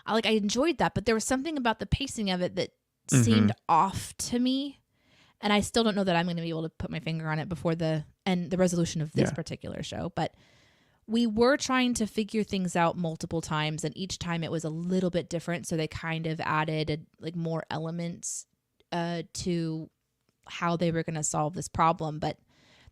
I enjoyed that, but there was something about the pacing of it that seemed off to me. And I still don't know that I'm going to be able to put my finger on it before the resolution of this particular show. But we were trying to figure things out multiple times, and each time it was a little bit different. So they kind of added like more elements to how they were going to solve this problem. But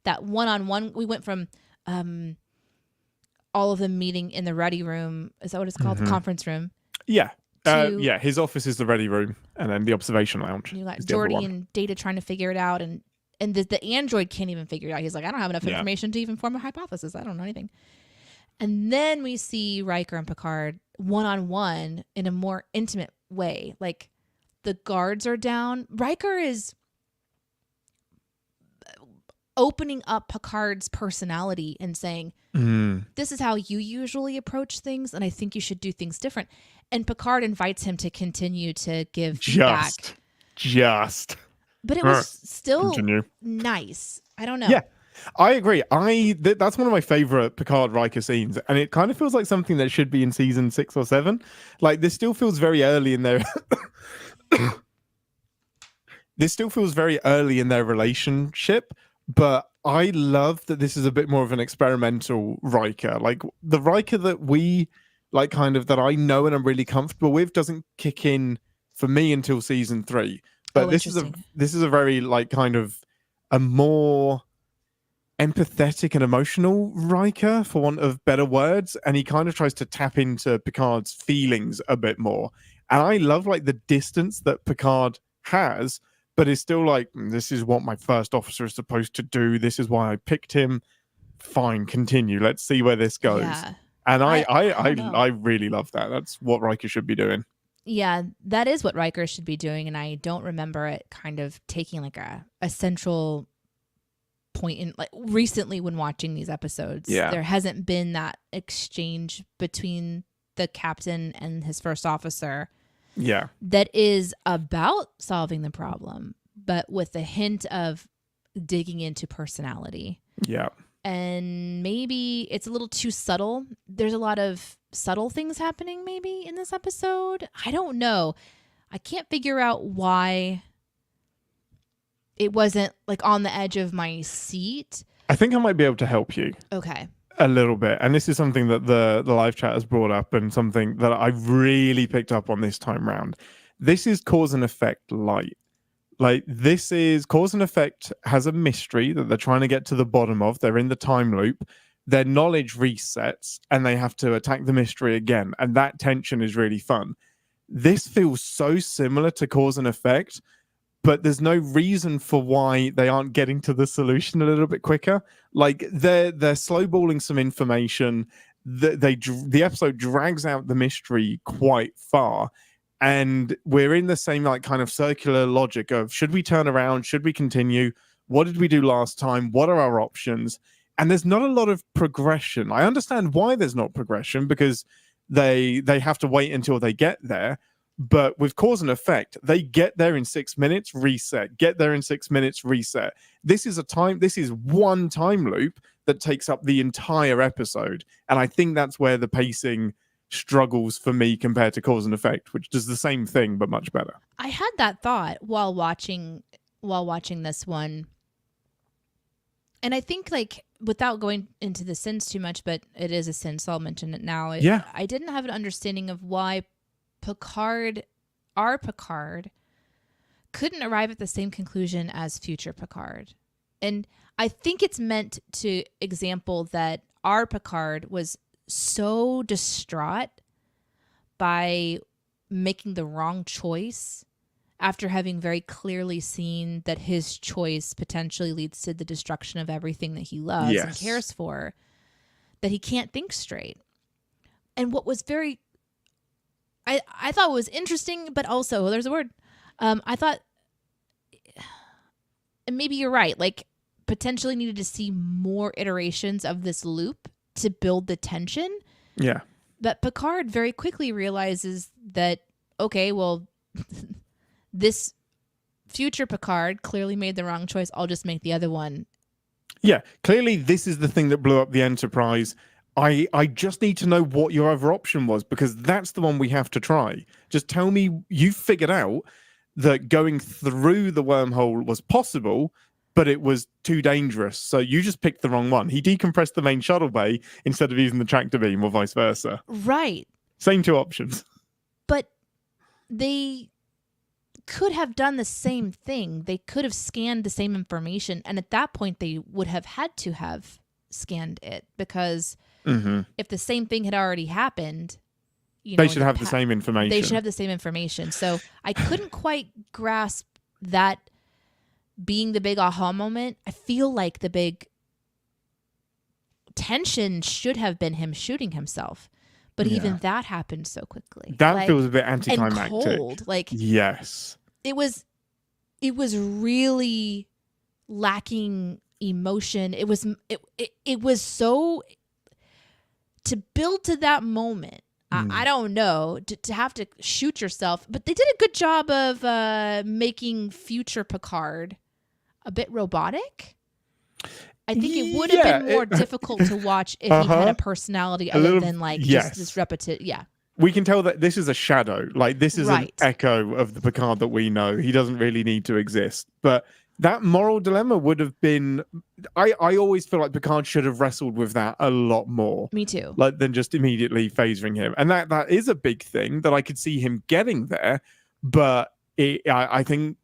that one-on-one, we went from all of them meeting in the ready room. Is that what it's called? The conference room. Yeah. Yeah, his office is the ready room, and then the observation lounge. You got Geordi and Data trying to figure it out, and the android can't even figure it out. He's like, I don't have enough information to even form a hypothesis. I don't know anything. And then we see Riker and Picard one-on-one in a more intimate way. Like, the guards are down. Riker is opening up Picard's personality and saying, this is how you usually approach things, and I think you should do things different. And Picard invites him to continue to give feedback. But it was still nice. I don't know. Yeah, I agree. That's one of my favorite Picard Riker scenes, and it kind of feels like something that should be in season 6 or 7. Like, this still feels very early in their relationship, but I love that this is a bit more of an experimental Riker. Like, the Riker that we like, kind of, that I know and I'm really comfortable with, doesn't kick in for me until season 3. But this is a very, like, kind of a more empathetic and emotional Riker, for want of better words, and he kind of tries to tap into Picard's feelings a bit more. And I love, like, the distance that Picard has, but is still like, this is what my first officer is supposed to do. This is why I picked him. Fine, continue. Let's see where this goes. Yeah. And I really love that. That's what Riker should be doing. Yeah, that is what Riker should be doing. And I don't remember it kind of taking like a central point in, like, recently when watching these episodes. Yeah. There hasn't been that exchange between the captain and his first officer. Yeah. That is about solving the problem, but with a hint of digging into personality. Yeah. And maybe it's a little too subtle. There's a lot of subtle things happening maybe in this episode. I don't know. I can't figure out why it wasn't like on the edge of my seat. I think I might be able to help you. Okay. A little bit. And this is something that the live chat has brought up and something that I really picked up on this time round. This is cause and effect light. Like, this is cause and effect has a mystery that they're trying to get to the bottom of. They're in the time loop. Their knowledge resets and they have to attack the mystery again. And that tension is really fun. This feels so similar to cause and effect, but there's no reason for why they aren't getting to the solution a little bit quicker. Like, they're slowballing some information. The episode drags out the mystery quite far. And we're in the same like kind of circular logic of, should we turn around? Should we continue? What did we do last time? What are our options? And there's not a lot of progression. I understand why there's not progression, because they have to wait until they get there. But with cause and effect, they get there in 6 minutes, reset. Get there in 6 minutes, reset. This is one time loop that takes up the entire episode. And I think that's where the pacing struggles for me compared to cause and effect, which does the same thing but much better. I had that thought while watching this one. And I think, like, without going into the sins too much, but it is a sin, so I'll mention it now. I didn't have an understanding of why our Picard, couldn't arrive at the same conclusion as future Picard. And I think it's meant to example that our Picard was so distraught by making the wrong choice after having very clearly seen that his choice potentially leads to the destruction of everything that he loves and cares for, that he can't think straight. And what was very, I thought was interesting, but also, there's a word, I thought, and maybe you're right, like, potentially needed to see more iterations of this loop to build the tension. Yeah. But Picard very quickly realizes that, okay, well, this future Picard clearly made the wrong choice. I'll just make the other one. Yeah, clearly this is the thing that blew up the Enterprise. I just need to know what your other option was, because that's the one we have to try. Just tell me you figured out that going through the wormhole was possible, but it was too dangerous. So you just picked the wrong one. He decompressed the main shuttle bay instead of using the tractor beam, or vice versa. Right. Same two options. But they could have done the same thing. They could have scanned the same information. And at that point, they would have had to have scanned it, because if the same thing had already happened, they should have the same information. They should have the same information. So I couldn't quite grasp that being the big aha moment. I feel like the big tension should have been him shooting himself, but even that happened so quickly. That feels a bit anticlimactic. And cold. Like, yes, it was really lacking emotion. It was so, to build to that moment. I don't know, to have to shoot yourself, but they did a good job of making future Picard a bit robotic. I think it would have been more difficult to watch if he had a personality other than like just this repetitive. Yeah. We can tell that this is a shadow. Like, this is an echo of the Picard that we know. He doesn't really need to exist. But that moral dilemma would have been, I always feel like Picard should have wrestled with that a lot more. Me too. Like, than just immediately phasing him. And that is a big thing that I could see him getting there. But I think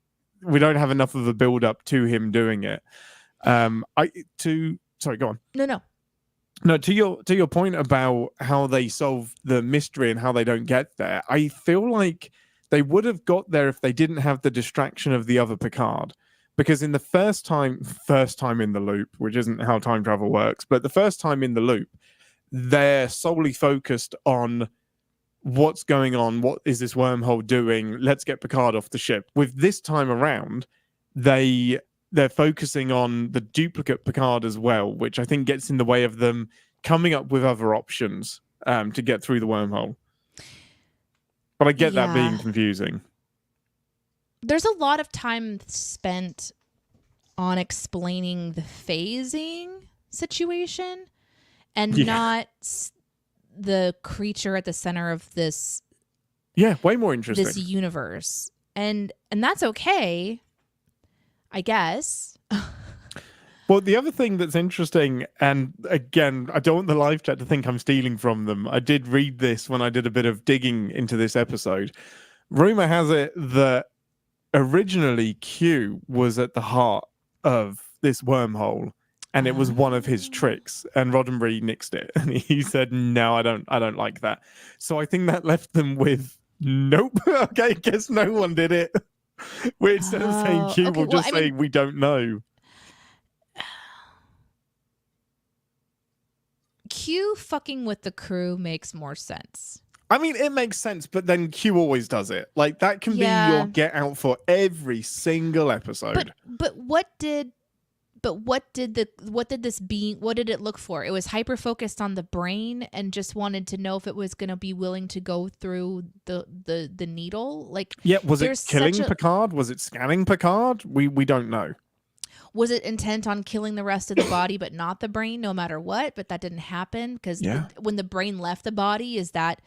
we don't have enough of a build up to him doing it. Sorry, go on. No, to your point about how they solve the mystery and how they don't get there, I feel like they would have got there if they didn't have the distraction of the other Picard. Because in the first time in the loop, which isn't how time travel works, but the first time in the loop, they're solely focused on what's going on, what is this wormhole doing, let's get Picard off the ship. With this time around, they're focusing on the duplicate Picard as well, which I think gets in the way of them coming up with other options to get through the wormhole. But I get that being confusing. There's a lot of time spent on explaining the phasing situation and Yeah. not the creature at the center of this Way more interesting. this universe. And that's okay, I guess. Well, the other thing that's interesting, and again, I don't want the live chat to think I'm stealing from them. I did read this when I did a bit of digging into this episode. Rumor has it that originally Q was at the heart of this wormhole, and it was one of his tricks, and Roddenberry nixed it, and he said, "No, I don't like that." So I think that left them with, "Nope, okay, guess no one did it." Where instead of saying Q, okay, we'll just say we don't know. Q fucking with the crew makes more sense. I mean, it makes sense, but then Q always does it. Like, that can be your get out for every single episode. But what did this being, what did it look for? It was hyper focused on the brain and just wanted to know if it was going to be willing to go through the needle. Like, yeah, was it killing Picard? Was it scanning Picard? We don't know. Was it intent on killing the rest of the body but not the brain, no matter what? But that didn't happen because when the brain left the body, is that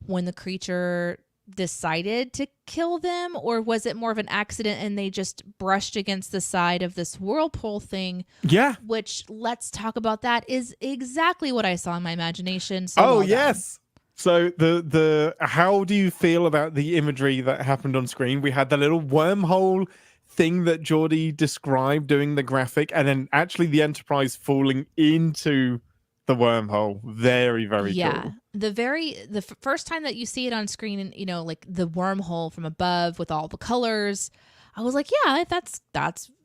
when the creature decided to kill them, or was it more of an accident and they just brushed against the side of this whirlpool thing? Yeah. Which, let's talk about that, is exactly what I saw in my imagination. So yes. So the how do you feel about the imagery that happened on screen? We had the little wormhole thing that Geordi described doing the graphic, and then actually the Enterprise falling into the wormhole. Very, very cool. The first time that you see it on screen, and like the wormhole from above with all the colors, I was like, yeah, that's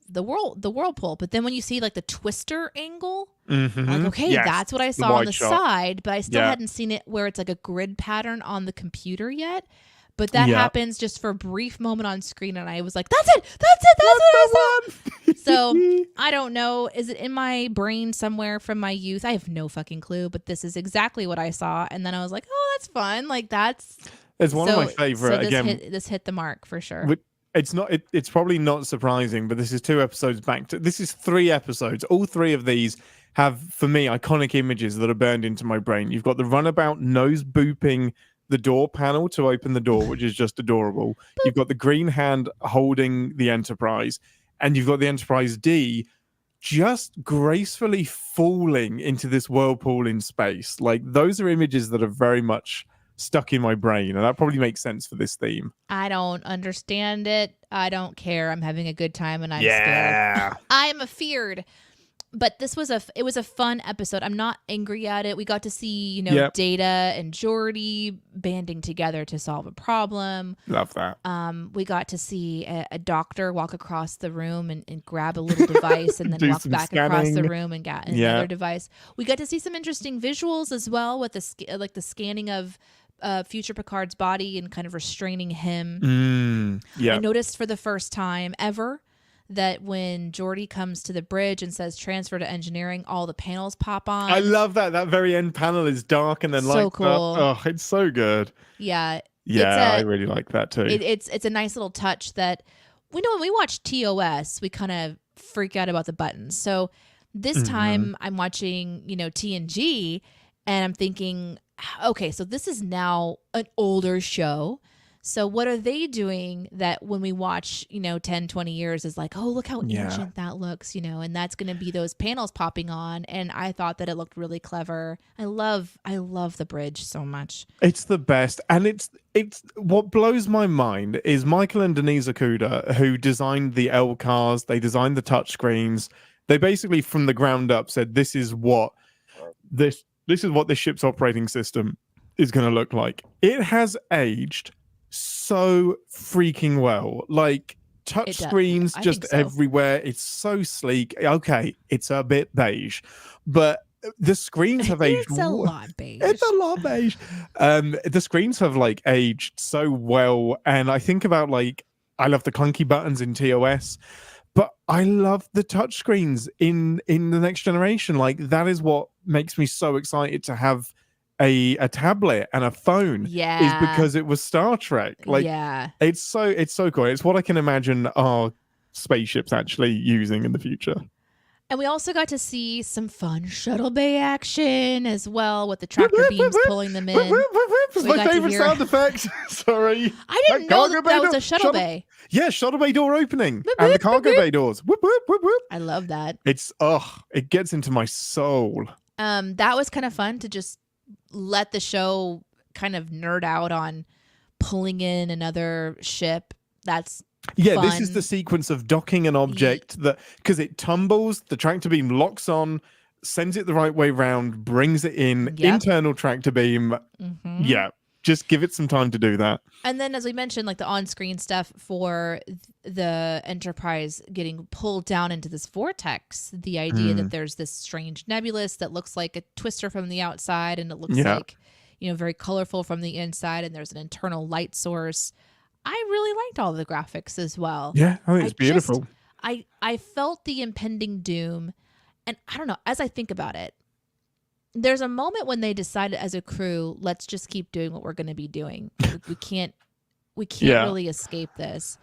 the whirlpool. But then when you see like the twister angle, I'm like, okay, that's what I saw on the side, but I still hadn't seen it where it's like a grid pattern on the computer yet. But that happens just for a brief moment on screen, and I was like, that's it, that's what I saw. So I don't know. Is it in my brain somewhere from my youth? I have no fucking clue, but this is exactly what I saw. And then I was like, oh, that's fun. Like, it's one of my favorite. So this hit the mark for sure. It's probably not surprising, but this is 2 episodes back. This is 3 episodes. All 3 of these have, for me, iconic images that are burned into my brain. You've got the runabout nose booping the door panel to open the door, which is just adorable. You've got the green hand holding the Enterprise, and you've got the Enterprise D just gracefully falling into this whirlpool in space. Like, those are images that are very much stuck in my brain, and that probably makes sense for this theme. I don't understand it. I don't care. I'm having a good time, and I'm scared. I'm afeared. But it was a fun episode. I'm not angry at it. We got to see, Data and Geordi banding together to solve a problem. Love that. We got to see a doctor walk across the room and grab a little device and then walk back across the room and get another device. We got to see some interesting visuals as well with the scanning of future Picard's body and kind of restraining him. I noticed for the first time ever that when Geordi comes to the bridge and says transfer to engineering, all the panels pop on. I love that. That very end panel is dark and then lights up. Oh, it's so good. Yeah. I really like that too. It's a nice little touch that we know when we watch TOS, we kind of freak out about the buttons. So this time I'm watching, TNG, and I'm thinking, okay, so this is now an older show. So what are they doing that when we watch, 10, 20 years is like, oh, look how ancient that looks, and that's going to be those panels popping on. And I thought that it looked really clever. I love the bridge so much. It's the best. And it's what blows my mind is Michael and Denise Okuda, who designed the L cars, they designed the touchscreens. They basically from the ground up said, this is what this ship's operating system is going to look like. It has aged so freaking well. Like, touch screens just everywhere. It's so sleek. Okay, it's a bit beige, but the screens have aged. It's a lot beige. It's a lot beige. The screens have aged so well, and I think about I love the clunky buttons in TOS, but I love the touch screens in the next generation. That is what makes me so excited to have a tablet and a phone. Is because it was Star Trek. It's so cool. It's what I can imagine our spaceships actually using in the future. And we also got to see some fun shuttle bay action as well, with the Whip, tractor whip, beams whip, pulling them whip, in. whip, whip, whip. It's We my got to favorite hear- sound effect. Sorry. I didn't know cargo that, bay that was door- a shuttle bay. Yeah, shuttle bay door opening Whip, and the whip, cargo whip, bay doors. Whoop, whoop, whoop, whoop. I love that. It gets into my soul. That was kind of fun to just let the show kind of nerd out on pulling in another ship. That's Yeah, fun. this is the sequence of docking an object that, because it tumbles, the tractor beam locks on, sends it the right way round, brings it in, Yep. internal tractor beam. Mhm. Yeah, just give it some time to do that. And then, as we mentioned, like the on-screen stuff for the Enterprise getting pulled down into this vortex, the idea that there's this strange nebulous that looks like a twister from the outside, and it looks like, very colorful from the inside, and there's an internal light source. I really liked all the graphics as well. Yeah, I think it's beautiful. I felt the impending doom, and I don't know, as I think about it, there's a moment when they decided as a crew, let's just keep doing what we're going to be doing. We can't really escape this.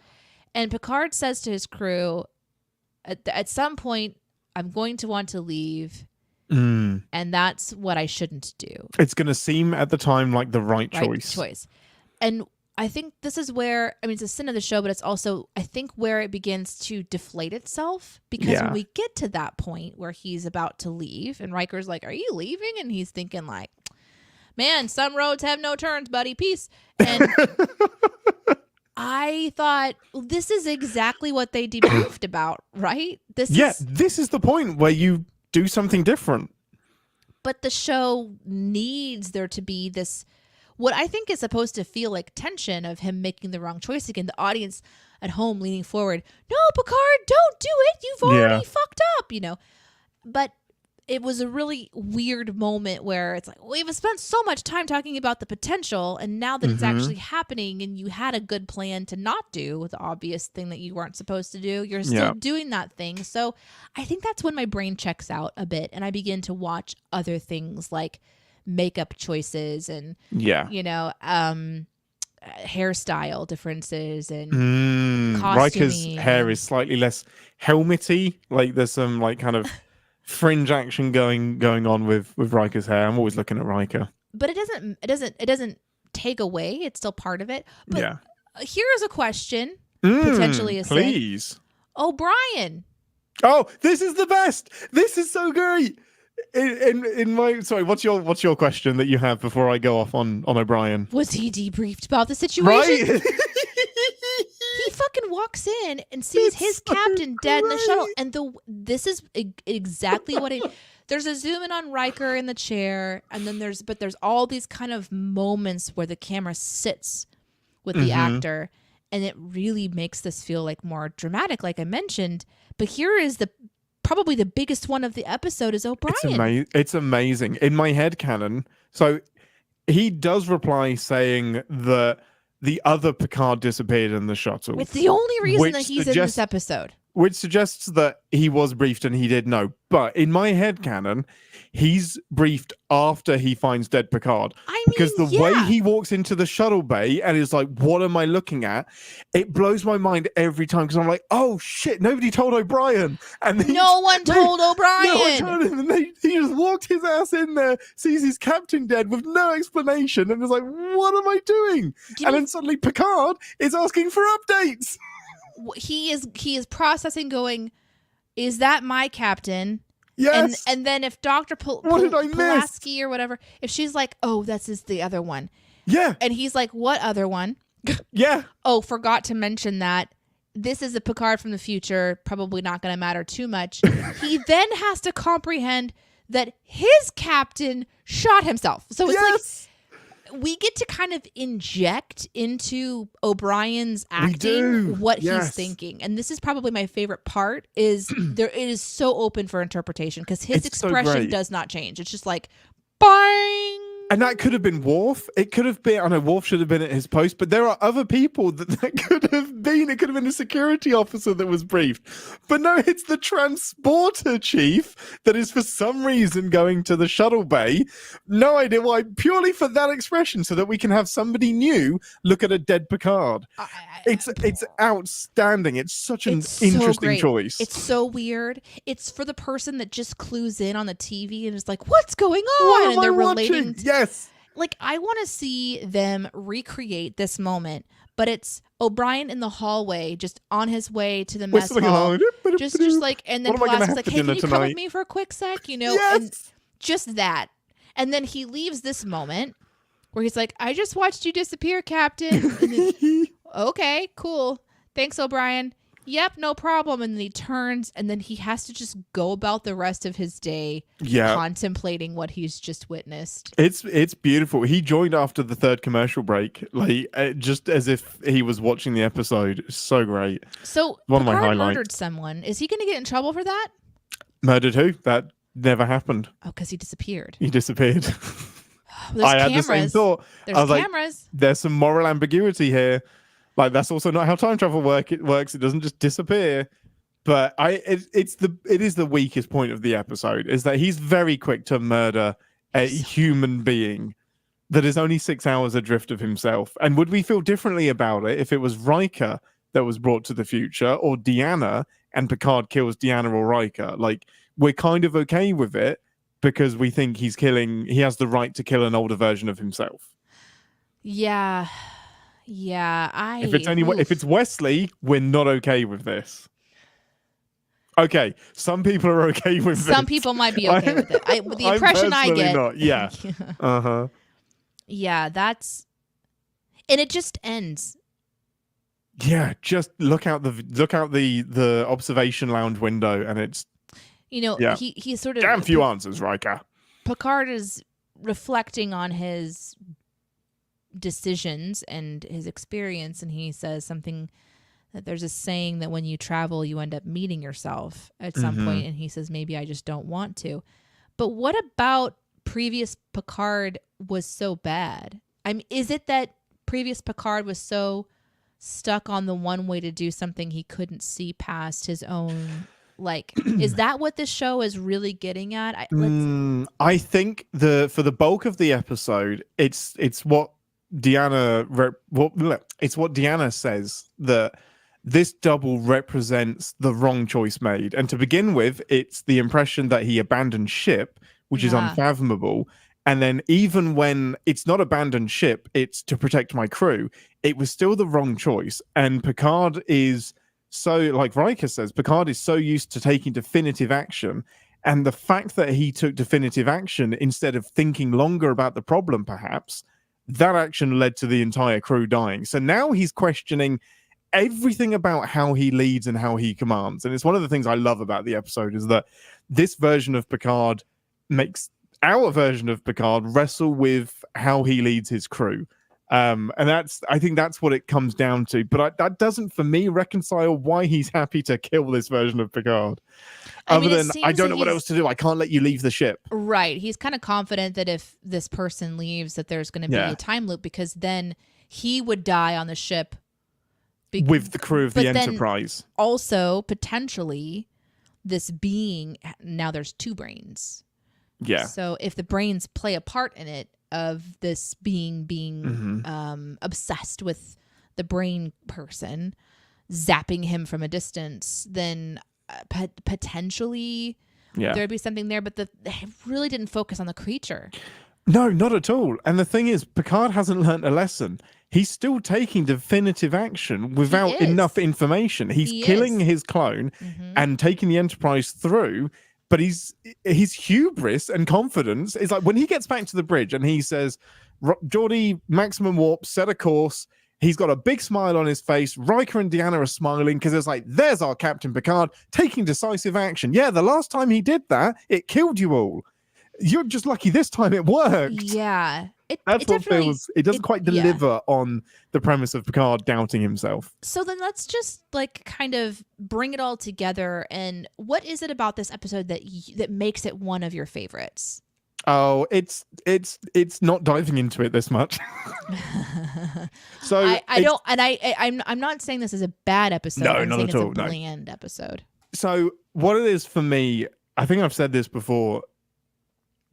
And Picard says to his crew, at some point, I'm going to want to leave, and that's what I shouldn't do. It's going to seem at the time like the right choice. And I think this is where, it's a sin of the show, but it's also, I think, where it begins to deflate itself. Because when we get to that point where he's about to leave, and Riker's like, are you leaving? And he's thinking like, man, some roads have no turns, buddy. Peace. And I thought, well, this is exactly what they debriefed about, right? This is the point where you do something different. But the show needs there to be this, what I think is supposed to feel like tension of him making the wrong choice again. The audience at home leaning forward. No, Picard, don't do it. You've already fucked up, But it was a really weird moment where it's like, we've spent so much time talking about the potential, and now that it's actually happening and you had a good plan to not do the obvious thing that you weren't supposed to do, you're still doing that thing. So I think that's when my brain checks out a bit and I begin to watch other things like makeup choices and hairstyle differences and costuming. Riker's hair is slightly less helmety. Like there's some like kind of fringe action going on with Riker's hair. I'm always looking at Riker, but it doesn't take away. It's still part of it. But here's a question, potentially a please, O'Brien. Oh, this is the best. This is so great. In my what's your question that you have before I go off on O'Brien? Was he debriefed about the situation? Right. He fucking walks in and sees his captain dead in the shuttle, and this is exactly what it. There's a zoom in on Riker in the chair, and then there's all these kind of moments where the camera sits with the actor, and it really makes this feel like more dramatic, like I mentioned. But here is probably the biggest one of the episode is O'Brien. It's amazing. In my head canon, so he does reply saying that the other Picard disappeared in the shuttle. It's the only reason that he's in this episode. Which suggests that he was briefed and he did know. But in my head canon, he's briefed after he finds dead Picard. Because the way he walks into the shuttle bay and is like, what am I looking at? It blows my mind every time because I'm like, oh shit, nobody told O'Brien. And no one told O'Brien. No one told him. And he just walked his ass in there, sees his captain dead with no explanation, and is like, what am I doing? And then suddenly Picard is asking for updates. He is processing, going, is that my captain? Yes. And then if Dr. Pulaski or whatever, if she's like, oh, this is the other one. Yeah. And he's like, what other one? Yeah. Oh, forgot to mention that this is a Picard from the future. Probably not going to matter too much. He then has to comprehend that his captain shot himself. So it's like, we get to kind of inject into O'Brien's acting what he's thinking. And this is probably my favorite part is it is so open for interpretation because his expression does not change. It's just like, bang. And that could have been Worf. It could have been, I know Worf should have been at his post, but there are other people that could have been. It could have been a security officer that was briefed. But no, it's the transporter chief that is for some reason going to the shuttle bay. No idea why, purely for that expression, so that we can have somebody new look at a dead Picard. It's outstanding. It's such an interesting choice. It's so weird. It's for the person that just clues in on the TV and is like, what's going on? And they're relating. Yes. Like, I want to see them recreate this moment, but it's O'Brien in the hallway, just on his way to the mess hall. Just like, and then Pulaski's like, hey, can you come with me for a quick sec? You know, yes. And just that. And then he leaves this moment where he's like, I just watched you disappear, Captain. And then, okay, cool. Thanks, O'Brien. Yep, no problem. And then he turns, and then he has to just go about the rest of his day contemplating what he's just witnessed. It's beautiful. He joined after the third commercial break, like just as if he was watching the episode. It's so great. So one of my highlights. Murdered someone. Is he going to get in trouble for that? Murdered who? That never happened. Oh, because he disappeared. He disappeared. I had the same thought. There's cameras. Like, there's some moral ambiguity here. Like, that's also not how time travel works. It doesn't just disappear. But it is the weakest point of the episode, is that he's very quick to murder a human being that is only 6 hours adrift of himself. And would we feel differently about it if it was Riker that was brought to the future, or Deanna, and Picard kills Deanna or Riker? Like, we're kind of okay with it because we think he has the right to kill an older version of himself. Yeah. If it's Wesley, we're not okay with this. Okay, some people are okay with this. Some people might be okay with it. The impression I get. Not. Yeah. Yeah, and it just ends. Yeah, just look out the observation lounge window, and it's he sort of damn few answers, Riker. Picard is reflecting on his decisions and his experience, and he says something that there's a saying that when you travel you end up meeting yourself at some point, and he says maybe I just don't want to. But what about previous Picard was so bad? I mean, is it that previous Picard was so stuck on the one way to do something he couldn't see past his own, like, is that what this show is really getting at? I think for the bulk of the episode, it's what Deanna says, that this double represents the wrong choice made. And to begin with, it's the impression that he abandoned ship, which is unfathomable. And then even when it's not abandoned ship, it's to protect my crew, it was still the wrong choice. And Picard is so, like Riker says, Picard is so used to taking definitive action. And the fact that he took definitive action instead of thinking longer about the problem, perhaps, that action led to the entire crew dying. So now he's questioning everything about how he leads and how he commands. And it's one of the things I love about the episode, is that this version of Picard makes our version of Picard wrestle with how he leads his crew. And I think that's what it comes down to. But that doesn't, for me, reconcile why he's happy to kill this version of Picard. I don't know what else to do. I can't let you leave the ship. Right. He's kind of confident that if this person leaves, that there's going to be a time loop, because then he would die on the ship. With the crew of the Enterprise. Also, potentially, this being, now there's two brains. Yeah. So if the brains play a part in it, of this being obsessed with the brain person, zapping him from a distance, then potentially there'd be something there. But they really didn't focus on the creature. No, not at all. And the thing is, Picard hasn't learned a lesson. He's still taking definitive action without enough information. He's killing his clone and taking the Enterprise through. But his hubris and confidence is like when he gets back to the bridge and he says, Geordie, maximum warp, set a course. He's got a big smile on his face. Riker and Deanna are smiling because it's like, there's our Captain Picard taking decisive action. Yeah, the last time he did that, it killed you all. You're just lucky this time it worked. Yeah. It doesn't quite deliver on the premise of Picard doubting himself. So then let's just like kind of bring it all together. And what is it about this episode that makes it one of your favorites? Oh, it's not diving into it this much. So I don't, and I'm not saying this is a bad episode. no, I'm not saying at it's a all. No. bland episode. So what it is for me, I think I've said this before.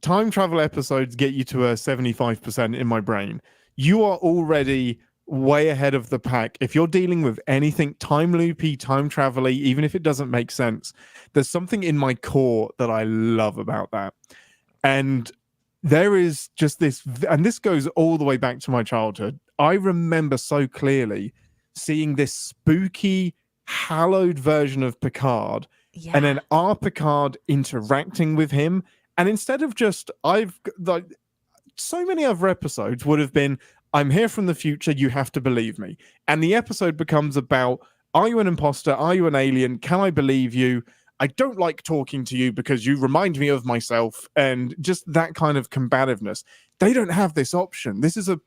Time travel episodes get you to a 75% in my brain. You are already way ahead of the pack. If you're dealing with anything time loopy, time travel-y, even if it doesn't make sense, there's something in my core that I love about that. And there is just this, and this goes all the way back to my childhood. I remember so clearly seeing this spooky, hallowed version of Picard, Yeah. and then our Picard interacting with him. And instead of just, I've like so many other episodes would have been, I'm here from the future, you have to believe me. And the episode becomes about, are you an imposter? Are you an alien? Can I believe you? I don't like talking to you because you remind me of myself, and just that kind of combativeness. They don't have this option. This is a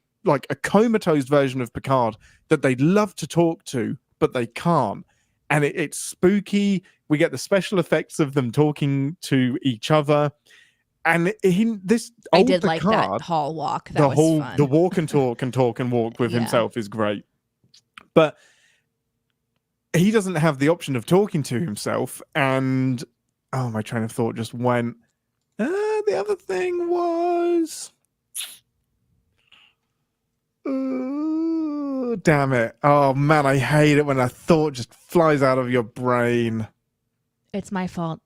comatose version of Picard that they'd love to talk to, but they can't. And it's spooky. We get the special effects of them talking to each other. And this I old did Picard, like that hall walk. That was fun. the walk and talk and walk with Yeah. himself is great. But he doesn't have the option of talking to himself. And oh, my train of thought just went. The other thing was, damn it. Oh man, I hate it when a thought just flies out of your brain. It's my fault.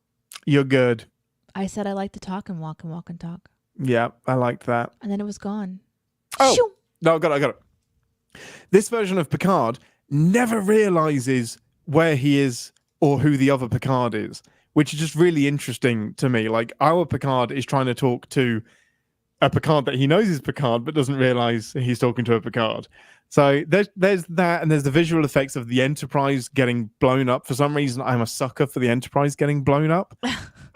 You're good. I said I like to talk and walk and walk and talk. Yeah, I liked that. And then it was gone. Oh, Shoo! no, I got it. This version of Picard never realizes where he is or who the other Picard is, which is just really interesting to me. Like, our Picard is trying to talk to a Picard that he knows is Picard, but doesn't realize he's talking to a Picard. So there's that, and there's the visual effects of the Enterprise getting blown up. For some reason, I'm a sucker for the Enterprise getting blown up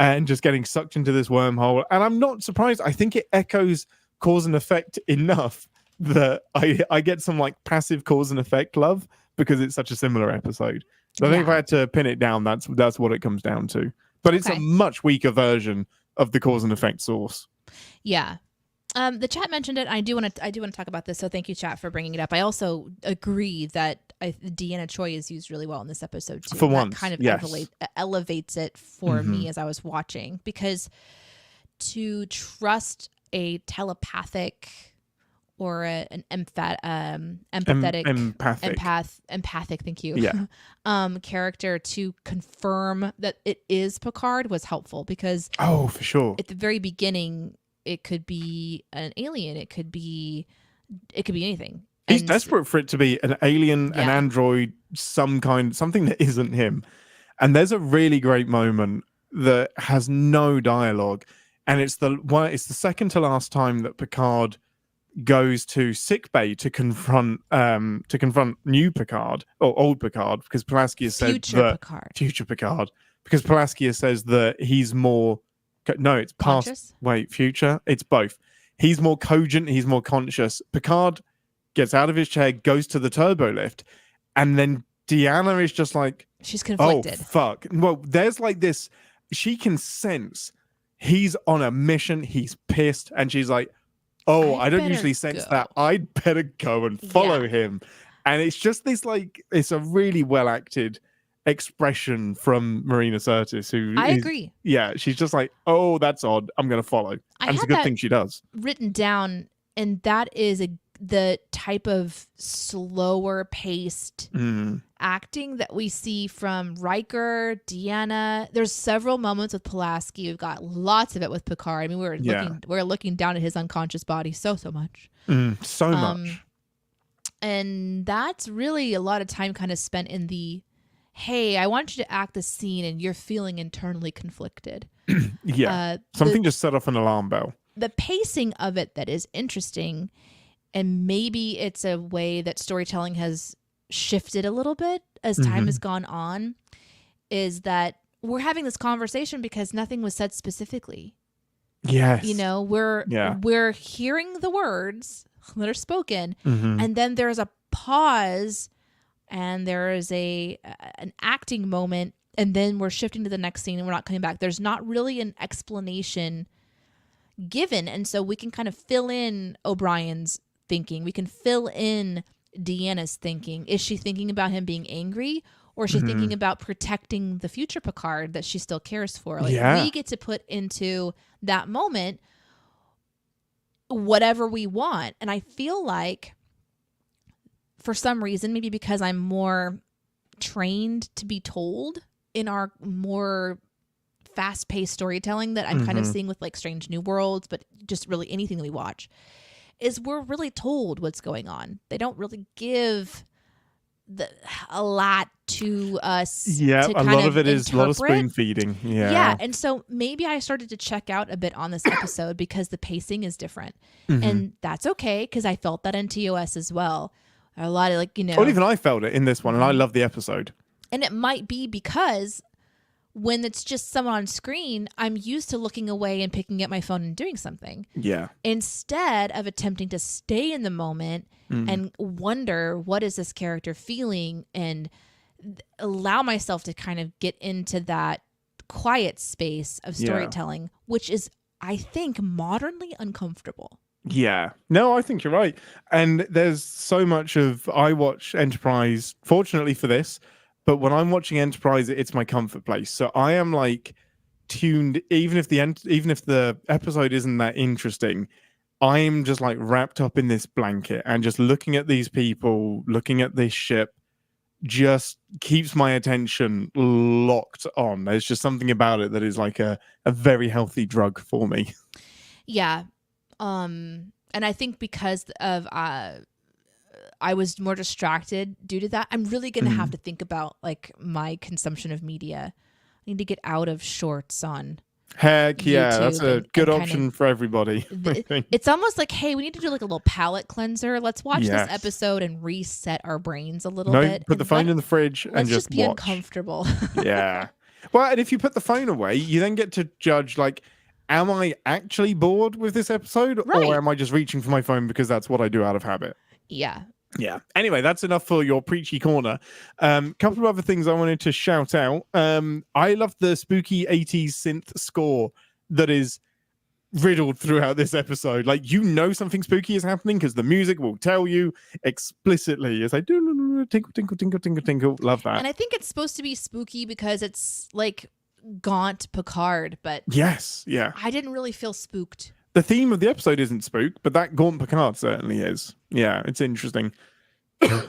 and just getting sucked into this wormhole. And I'm not surprised. I think it echoes cause and effect enough that I get some like passive cause and effect love because it's such a similar episode. So I think if I had to pin it down, that's what it comes down to. But it's a much weaker version of the cause and effect source. Yeah. The chat mentioned it. I do want to talk about this. So thank you, chat, for bringing it up. I also agree that Deanna Choi is used really well in this episode too. For that once, kind of yes. elevates it for me as I was watching, because to trust a telepathic or an empathic. Thank you. Yeah. Character to confirm that it is Picard was helpful, because for sure, at the very beginning, it could be an alien. It could be anything. He's desperate for it to be an alien, an android, something that isn't him. And there's a really great moment that has no dialogue, and it's the second to last time that Picard goes to sickbay to confront new Picard or old Picard, because Pulaski has said future Picard, because Pulaski says that he's more. No, it's past. Conscious? Wait, future. It's both. He's more cogent. He's more conscious. Picard gets out of his chair, goes to the turbo lift, and then Deanna is just like, she's conflicted. Oh fuck! Well, there's like this. She can sense he's on a mission. He's pissed, and she's like, "Oh, I don't usually sense that. I'd better go and follow him." And it's just this like, it's a really well acted expression from Marina Sirtis, who I agree. Yeah, she's just like, oh, that's odd, I'm gonna follow. And it's a good thing she does. Written down, and that is the type of slower paced acting that we see from Riker, Deanna. There's several moments with Pulaski. We've got lots of it with Picard. I mean, we're looking down at his unconscious body so much. So much. And that's really a lot of time kind of spent in the, hey, I want you to act the scene and you're feeling internally conflicted. Something just set off an alarm bell. The pacing of it that is interesting, and maybe it's a way that storytelling has shifted a little bit as time has gone on, is that we're having this conversation because nothing was said specifically. Yes. You know, we're hearing the words that are spoken, and then there's a pause, and there is an acting moment, and then we're shifting to the next scene and we're not coming back. There's not really an explanation given, and so we can kind of fill in O'Brien's thinking. We can fill in Deanna's thinking. Is she thinking about him being angry, or is she thinking about protecting the future Picard that she still cares for? Like, we get to put into that moment whatever we want. And I feel like for some reason, maybe because I'm more trained to be told in our more fast-paced storytelling that I'm kind of seeing with like Strange New Worlds, but just really anything we watch, is we're really told what's going on. They don't really give a lot to us. Yeah, to a kind lot of it is a lot of interpret. spoon feeding. Yeah, and so maybe I started to check out a bit on this episode because the pacing is different, and that's okay because I felt that in TOS as well. A lot of like, you know, Well, even I felt it in this one, and I love the episode. And it might be because when it's just someone on screen, I'm used to looking away and picking up my phone and doing something. Yeah. Instead of attempting to stay in the moment and wonder, what is this character feeling, and allow myself to kind of get into that quiet space of storytelling, which is, I think, modernly uncomfortable. Yeah. No, I think you're right. And there's so much of, I watch Enterprise, fortunately for this, but when I'm watching Enterprise, it's my comfort place. So I am like tuned, even if the episode isn't that interesting, I'm just like wrapped up in this blanket and just looking at these people, looking at this ship, just keeps my attention locked on. There's just something about it that is like a very healthy drug for me. Yeah. And I think because of I was more distracted due to that, I'm really going to have to think about like my consumption of media. I need to get out of shorts on Heck yeah, YouTube that's a good and option for everybody. It's almost like, hey, we need to do like a little palate cleanser. Let's watch Yes. this episode and reset our brains a little No, bit. put the phone in the fridge and Let's just be watch. uncomfortable. Yeah. Well, and if you put the phone away, you then get to judge, like, am I actually bored with this episode? Right. Or am I just reaching for my phone because that's what I do out of habit? Yeah. Yeah. Anyway, that's enough for your preachy corner. Couple of other things I wanted to shout out. I love the spooky 80s synth score that is riddled throughout this episode. Like, you know something spooky is happening because the music will tell you explicitly. It's like tinkle, tinkle, tinkle, tinkle, tinkle. Love that. And I think it's supposed to be spooky because it's like gaunt Picard, but yes, yeah. I didn't really feel spooked. The theme of the episode isn't spook, but that Gaunt Picard certainly is. Yeah, it's interesting. This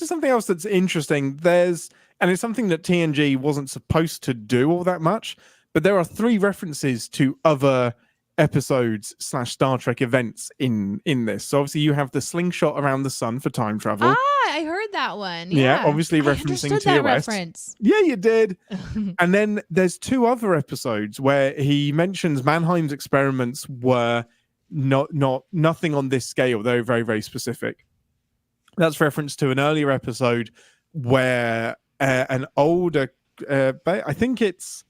is something else that's interesting. And it's something that TNG wasn't supposed to do all that much, but there are 3 references to other episodes / Star Trek events in this. So obviously you have the slingshot around the sun for time travel. I heard that one. Yeah, obviously I referencing understood TOS. that reference. Yeah, you did. And then there's 2 other episodes where he mentions Mannheim's experiments were nothing on this scale. They're very, very specific. That's reference to an earlier episode where an older, I think it's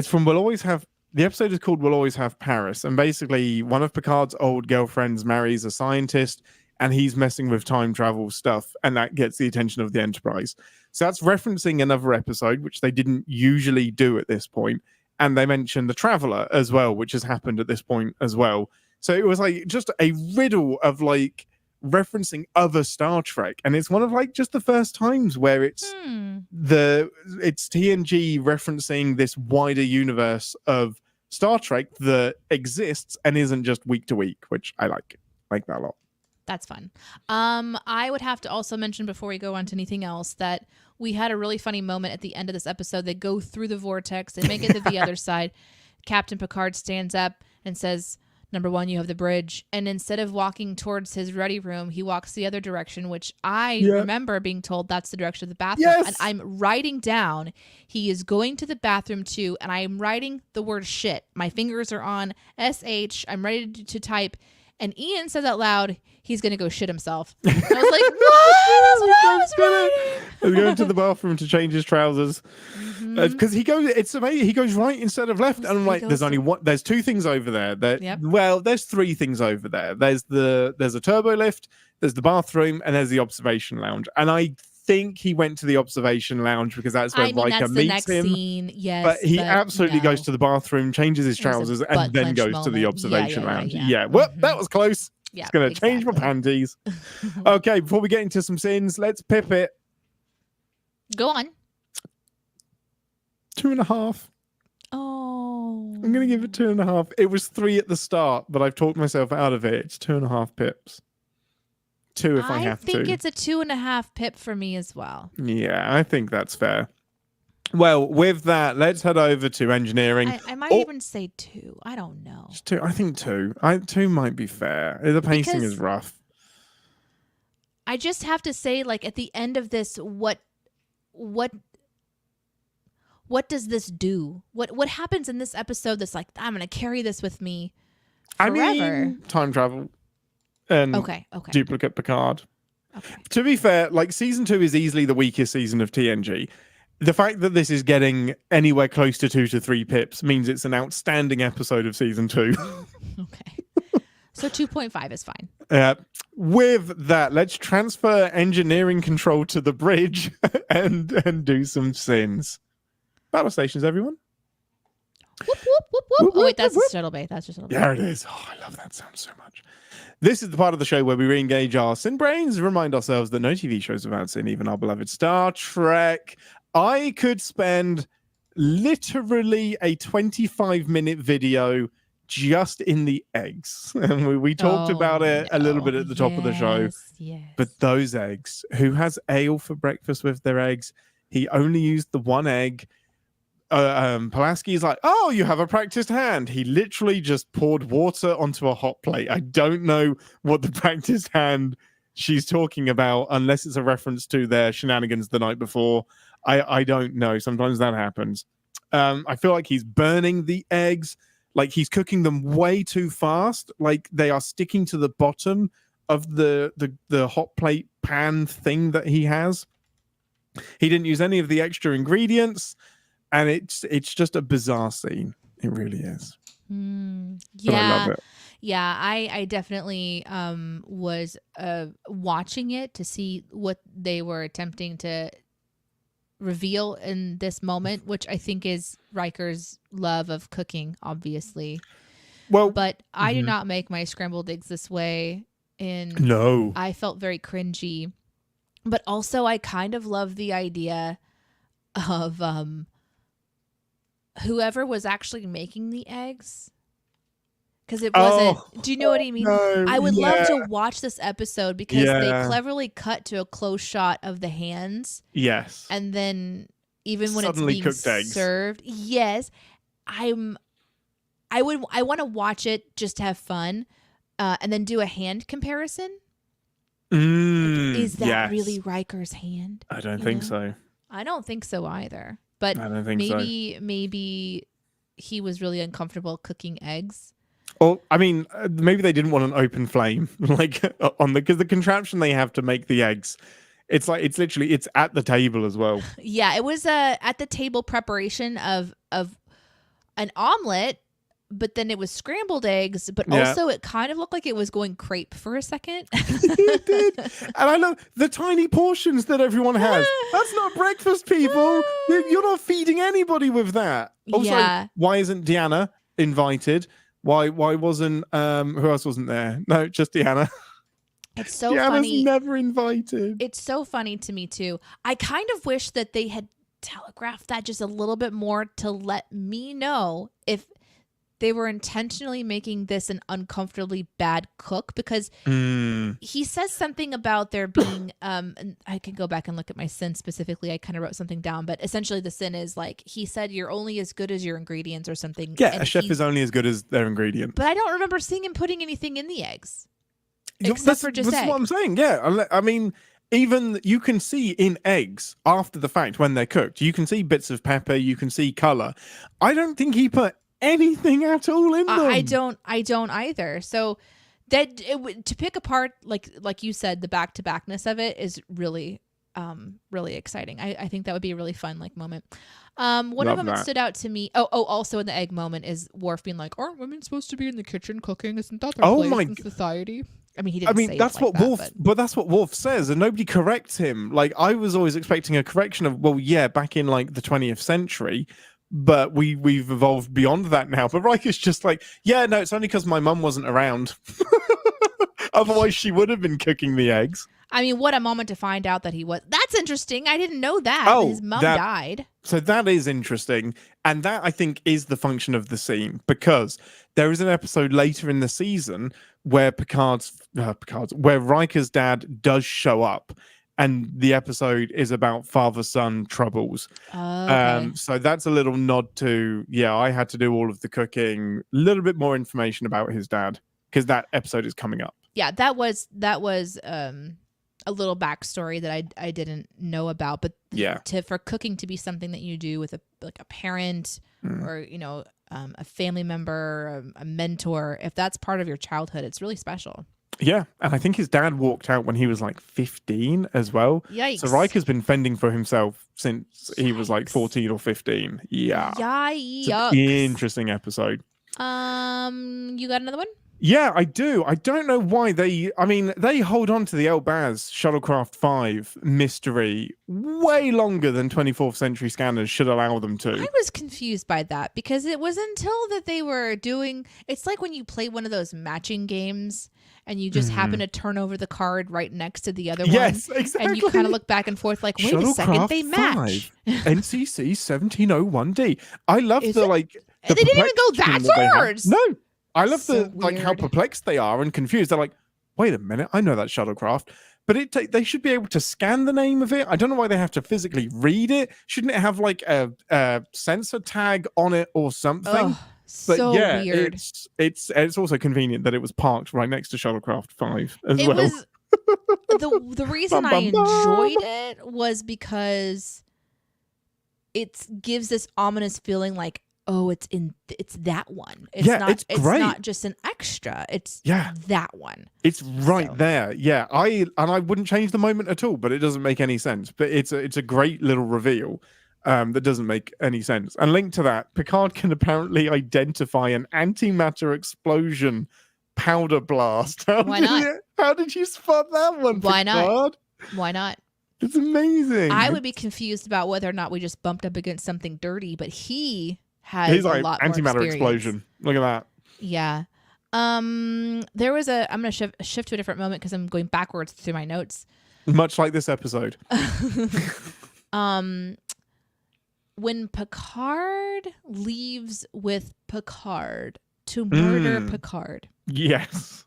from We'll Always Have. The episode is called We'll Always Have Paris, and basically one of Picard's old girlfriends marries a scientist, and he's messing with time travel stuff, and that gets the attention of the Enterprise. So that's referencing another episode, which they didn't usually do at this point. And they mentioned the Traveler as well, which has happened at this point as well. So it was like just a riddle of like referencing other Star Trek. And it's one of like just the first times where it's TNG referencing this wider universe of Star Trek that exists and isn't just week to week, which I like that a lot. That's fun. I would have to also mention before we go on to anything else that we had a really funny moment at the end of this episode. They go through the vortex, they make it to the other side. Captain Picard stands up and says, "Number 1, you have the bridge." And instead of walking towards his ready room, he walks the other direction, which I remember being told that's the direction of the bathroom. Yes. And I'm writing down, he is going to the bathroom too. And I'm writing the word shit. My fingers are on SH. I'm ready to type. And Ian says out loud, he's going to go shit himself. And I was like, what? That's what I was writing. He's going to the bathroom to change his trousers. Because he goes, it's amazing. He goes right instead of left. And I'm like, there's only one, there's 2 things over there. Well, there's 3 things over there. There's a turbo lift, there's the bathroom, and there's the observation lounge. And I think he went to the observation lounge because that's where I mean, Riker that's the meets next him. scene. Yes, But he absolutely no. goes to the bathroom, changes his It was a trousers, butt and then clench goes to the moment. observation lounge. Yeah. Yeah, well, that was close. Yeah, It's going to change my panties. Okay, before we get into some sins, let's pip it. Go on. 2.5. Oh. I'm going to give it 2.5. It was 3 at the start, but I've talked myself out of it. It's 2.5 pips. 2 if I have to. I think it's a 2.5 pip for me as well. Yeah, I think that's fair. Well, with that, let's head over to engineering. I might even say 2. I don't know. Just 2. I think 2. 2 might be fair. The pacing is rough. I just have to say, like, at the end of this, what does this do? What happens in this episode that's like, I'm gonna carry this with me forever? I mean, time travel and duplicate Picard. Okay. To be fair, like season 2 is easily the weakest season of TNG. The fact that this is getting anywhere close to 2 to 3 pips means it's an outstanding episode of season 2. Okay. So 2.5 is fine. With that, let's transfer engineering control to the bridge and do some sins. Battle stations, everyone. Whoop, whoop, whoop, whoop. Oh, wait, that's a shuttle bay. That's just a little There it is. Oh, I love that sound so much. This is the part of the show where we re-engage our sin brains, remind ourselves that no TV shows without sin, even our beloved Star Trek. I could spend literally a 25-minute video just in the eggs. And we talked about it a little bit at the top of the show. Yes. But those eggs, who has ale for breakfast with their eggs? He only used the one egg. Pulaski is like, oh, you have a practiced hand. He literally just poured water onto a hot plate. I don't know what the practiced hand she's talking about, unless it's a reference to their shenanigans the night before. I don't know. Sometimes that happens. I feel like he's burning the eggs. Like he's cooking them way too fast. Like they are sticking to the bottom of the hot plate pan thing that he has. He didn't use any of the extra ingredients. And it's just a bizarre scene. It really is. Yeah. But I love it. Yeah, I definitely was watching it to see what they were attempting to reveal in this moment, which I think is Riker's love of cooking, obviously. Well, but I do not make my scrambled eggs this way. And no, I felt very cringy. But also I kind of love the idea of whoever was actually making the eggs, because it wasn't. Do you know what I mean? No, I would love to watch this episode because they cleverly cut to a close shot of the hands. Yes, and then even when suddenly it's being served, yes, I want to watch it just to have fun, and then do a hand comparison. Is that really Riker's hand? I don't think so. I don't think so either. But I don't think maybe he was really uncomfortable cooking eggs. Or I mean, maybe they didn't want an open flame, like because the contraption they have to make the eggs, it's literally at the table as well. Yeah, it was at the table preparation of an omelet, but then it was scrambled eggs, but also it kind of looked like it was going crepe for a second. It did. And I love the tiny portions that everyone has. That's not breakfast, people. You're not feeding anybody with that. Also, why isn't Deanna invited? Why wasn't who else wasn't there? No, just Deanna. It's so Deanna's funny. Never invited. It's so funny to me too. I kind of wish that they had telegraphed that just a little bit more to let me know if they were intentionally making this an uncomfortably bad cook, because he says something about there being and I can go back and look at my sin specifically. I kind of wrote something down, but essentially the sin is like he said you're only as good as your ingredients or something. Yeah, a chef is only as good as their ingredients. But I don't remember seeing him putting anything in the eggs. Except for just that's what I'm saying. Yeah, I mean, even you can see in eggs after the fact when they're cooked, you can see bits of pepper, you can see color. I don't think he put anything at all in them. I don't either. So that to pick apart, like you said, the back-to-backness of it is really really exciting. I think that would be a really fun moment. One of them that stood out to me. Also in the egg moment is Worf being like, aren't women supposed to be in the kitchen cooking? Isn't that their place in society? I mean, he didn't say that's it like what that, Worf, but that's what Worf says, and nobody corrects him. Like, I was always expecting a correction of, well, yeah, back in like the 20th century, but we've evolved beyond that now. But Riker's just like, yeah, no, it's only because my mum wasn't around. Otherwise, she would have been cooking the eggs. I mean, what a moment to find out that he was. That's interesting. I didn't know that. Oh, His mom died. So that is interesting. And that, I think, is the function of the scene, because there is an episode later in the season where where Riker's dad does show up. And the episode is about father-son troubles. Oh, okay. So that's a little nod to, yeah, I had to do all of the cooking, a little bit more information about his dad, because that episode is coming up. Yeah, that was a little backstory that I didn't know about. But for cooking to be something that you do with a parent or a family member, a mentor, if that's part of your childhood, it's really special. Yeah, and I think his dad walked out when he was like 15 as well. Yikes. So Riker's been fending for himself since he was like 14 or 15. Yeah. Yikes. Interesting episode. You got another one? Yeah, I do. I don't know why they hold on to the Elbaz Shuttlecraft 5 mystery way longer than 24th century scanners should allow them to. I was confused by that because it was until that they were doing, it's like when you play one of those matching games and you just happen to turn over the card right next to the other one. Yes, exactly. And you kind of look back and forth like, wait a second, they match. NCC 1701D. I love Is the it? like. They didn't even go that far. No. I love So the like how weird. perplexed they are and confused. They're like, wait a minute, I know that shuttlecraft. But they should be able to scan the name of it. I don't know why they have to physically read it. Shouldn't it have like a sensor tag on it or something? Oh, But so yeah, weird. it's also convenient that it was parked right next to Shuttlecraft 5 as It well. was the reason Bum, I bum, bum. enjoyed it was because it gives this ominous feeling like, oh, it's that one. It's great. not just an extra. It's that one. It's right So. there. Yeah, I wouldn't change the moment at all, but it doesn't make any sense. But it's a great little reveal that doesn't make any sense. And linked to that, Picard can apparently identify an antimatter explosion powder blast. Why not? How did you spot that one, Why Picard? not? Why not? It's amazing. I would be confused about whether or not we just bumped up against something dirty, but he has He's like a lot more antimatter experience. explosion. Look at that. Yeah. There was I'm going to shift to a different moment because I'm going backwards through my notes. Much like this episode. When Picard leaves with Picard to murder Picard, Yes.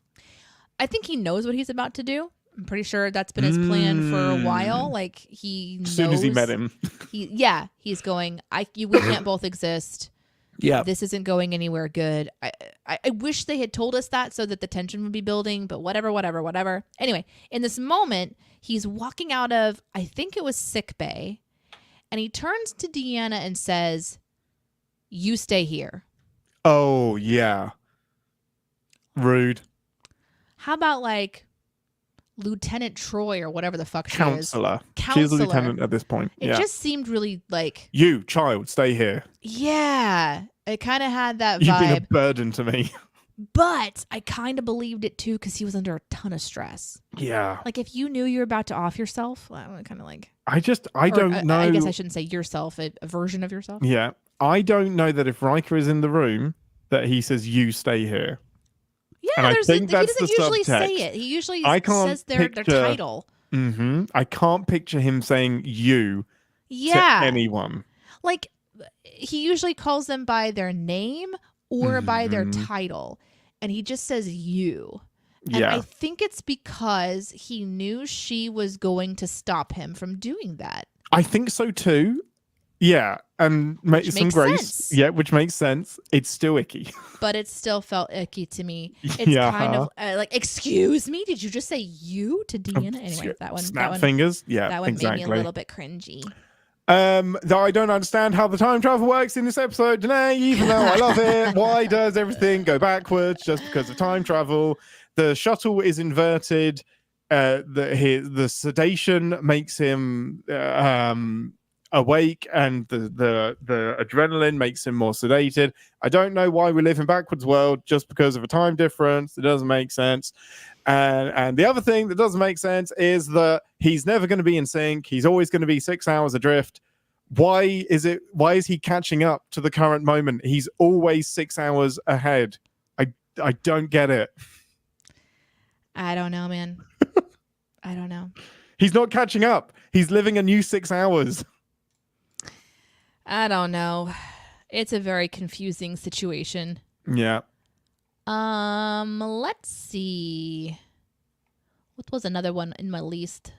I think he knows what he's about to do. I'm pretty sure that's been his plan for a while. Like he knows. As soon as he met him. He's going, we can't both exist. Yeah. This isn't going anywhere good. I wish they had told us that so that the tension would be building, but whatever. Anyway, in this moment, he's walking out of, I think it was sick bay, and he turns to Deanna and says, "You stay here." Oh, yeah. Rude. How about like Lieutenant Troy or whatever the fuck Counselor. she is? She's a lieutenant at this point. It just seemed really like, You, child, stay here. yeah, it kind of had that You've been a vibe. burden to me. But I kind of believed it too because he was under a ton of stress. Yeah. Like if you knew you were about to off yourself, I would kind of like. I don't know. I guess I shouldn't say yourself, a version of yourself. Yeah. I don't know that if Riker is in the room that he says, you stay here. Yeah, And I think he that's doesn't the usually say subtext. it. He usually I can't says their title. I can't picture him saying you Yeah. to anyone. Like he usually calls them by their name or by their title. And he just says you. And Yeah. I think it's because he knew she was going to stop him from doing that. I think so too. Yeah. And make Which some makes grace. sense. Yeah, which makes sense. It's still icky. But it still felt icky to me. It's Yeah. kind of like, excuse me, did you just say you to Deanna? Anyway, that one. Snap fingers. Yeah, That one exactly. made me a little bit cringy. Though I don't understand how the time travel works in this episode today, even though I love it. Why does everything go backwards just because of time travel? The shuttle is inverted. The sedation makes him awake, and the adrenaline makes him more sedated. I don't know why we live in backwards world just because of a time difference. It doesn't make sense. And the other thing that doesn't make sense is that he's never going to be in sync. He's always going to be 6 hours adrift. Why is he catching up to the current moment? He's always 6 hours ahead. I don't get it. I don't know, man. I don't know. He's not catching up. He's living a new 6 hours. I don't know. It's a very confusing situation. Yeah. Let's see. What was another one in my list?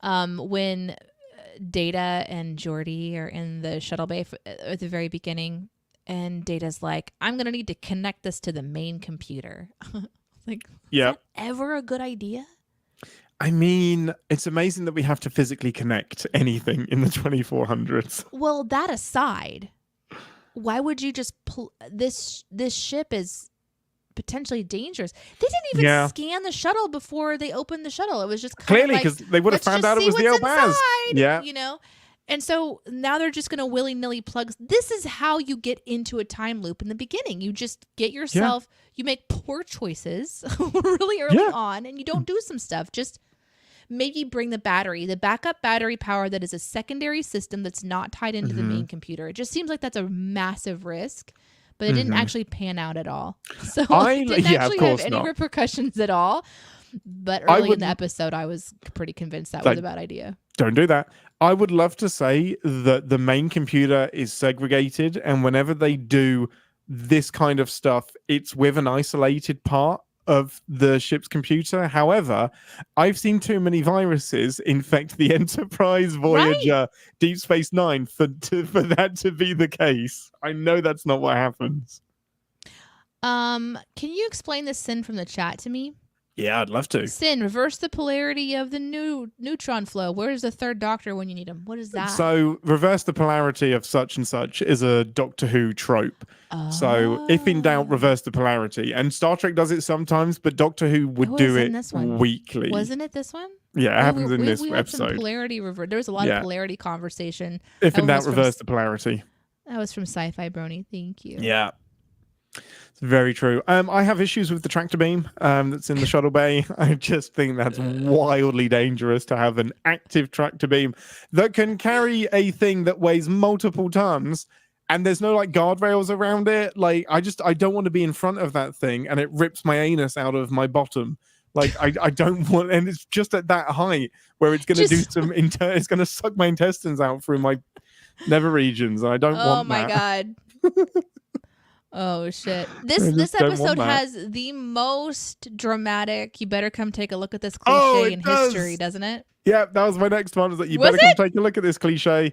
When Data and Geordi are in the shuttle bay at the very beginning, and Data's like, I'm going to need to connect this to the main computer. Like, yeah. Is that ever a good idea? I mean, it's amazing that we have to physically connect anything in the 2400s. Well, that aside, why would you just this ship is potentially dangerous. They didn't even scan the shuttle before they opened the shuttle. It was just clearly because they would have found out it was the Elbaz. Yeah, you know. And so now they're just going to willy-nilly plug. This is how you get into a time loop in the beginning. You just get yourself, you make poor choices really early on, and you don't do some stuff. Just maybe bring the backup battery power that is a secondary system that's not tied into the main computer. It just seems like that's a massive risk, but it didn't actually pan out at all. So it didn't actually have any repercussions at all. But early in the episode, I was pretty convinced that was a bad idea. Don't do that. I would love to say that the main computer is segregated, and whenever they do this kind of stuff, it's with an isolated part of the ship's computer. However, I've seen too many viruses infect the Enterprise, Voyager, Deep Space Nine for that to be the case. I know that's not what happens. Can you explain the sin from the chat to me? Yeah, I'd love to. Sin, reverse the polarity of the neutron flow. Where's the third Doctor when you need him? What is that? So, reverse the polarity of such and such is a Doctor Who trope. Oh. So, if in doubt, reverse the polarity. And Star Trek does it sometimes, but Doctor Who would do it weekly. Wasn't it this one? Yeah, it happens in this episode. Some polarity there was a lot of polarity conversation. If in doubt, reverse the polarity. That was from Sci-Fi Brony. Thank you. Yeah. It's very true. I have issues with the tractor beam that's in the shuttle bay. I just think that's wildly dangerous to have an active tractor beam that can carry a thing that weighs multiple tons, and there's no like guardrails around it. Like I don't want to be in front of that thing, and it rips my anus out of my bottom. Like I don't want, and it's just at that height where it's going to do some. It's going to suck my intestines out through my nether regions, and I don't want that. Oh my god. Oh shit! This episode has the most dramatic. You better come take a look at this cliche in history, doesn't it? Yeah, that was my next one. Is that you better come take a look at this cliche?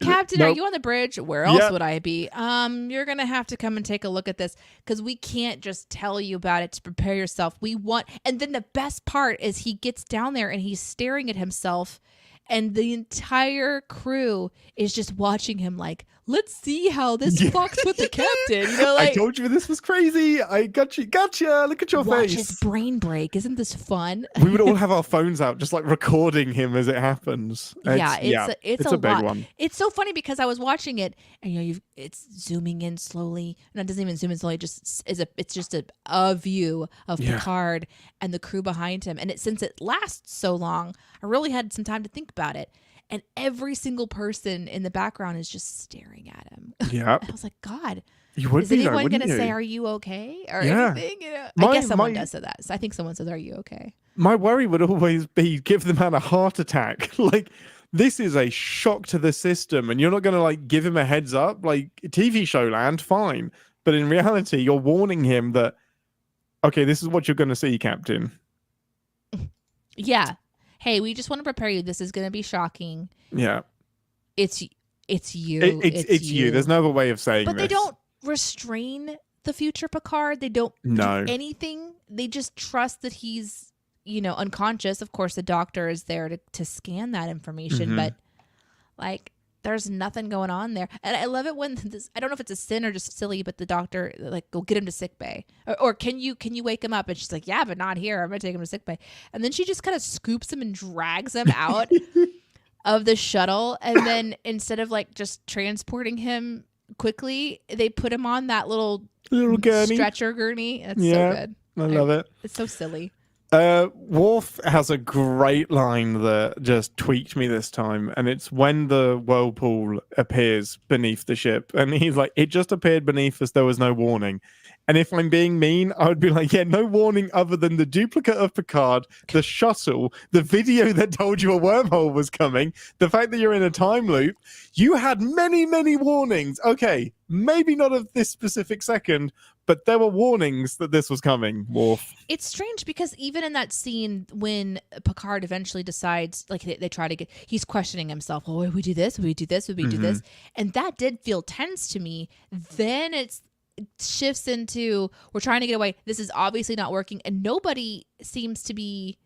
Captain, are you on the bridge? Where else would I be? You're gonna have to come and take a look at this because we can't just tell you about it to prepare yourself. We want, and then the best part is he gets down there and he's staring at himself, and the entire crew is just watching him like, let's see how this fucks with the captain. You know, like, I told you this was crazy. I gotcha. Look at your face. Watch his brain break. Isn't this fun? We would all have our phones out, just like recording him as it happens. It's a big one. It's so funny because I was watching it, and it's zooming in slowly, and it doesn't even zoom in slowly. It's just a view of Picard and the crew behind him, and since it lasts so long, I really had some time to think about it. And every single person in the background is just staring at him. Yeah. I was like, God, is anyone going to say, are you okay? Or anything? You know? I guess someone does say that. So I think someone says, are you okay? My worry would always be give the man a heart attack. Like, this is a shock to the system. And you're not going to like give him a heads up. Like, TV show land, fine. But in reality, you're warning him that, okay, this is what you're going to see, Captain. Yeah. Hey, we just want to prepare you. This is going to be shocking. Yeah. It's you. It's you. There's no other way of saying this. But they don't restrain the future Picard. They don't do anything. They just trust that he's, unconscious. Of course, the doctor is there to scan that information. But, like, There's nothing going on there. And I love it when this, I don't know if it's a sin or just silly, but the doctor like, go get him to sick bay, or can you wake him up? And she's like, yeah, but not here. I'm gonna take him to sick bay. And then she just kind of scoops him and drags him out of the shuttle. And then instead of like just transporting him quickly, they put him on that little gurney. stretcher gurney. That's so good. I love it. It's so silly. Worf has a great line that just tweaked me this time, and it's when the whirlpool appears beneath the ship, and he's like, it just appeared beneath us, there was no warning. And if I'm being mean, I would be like, yeah, no warning other than the duplicate of Picard, the shuttle, the video that told you a wormhole was coming, the fact that you're in a time loop. You had many, many warnings. Okay, maybe not of this specific second, but there were warnings that this was coming, Worf. It's strange because even in that scene when Picard eventually decides, like they try to get, he's questioning himself. Oh, would we do this? Would we do this? Would we do this? And that did feel tense to me. Then it shifts into, we're trying to get away. This is obviously not working. And nobody seems to be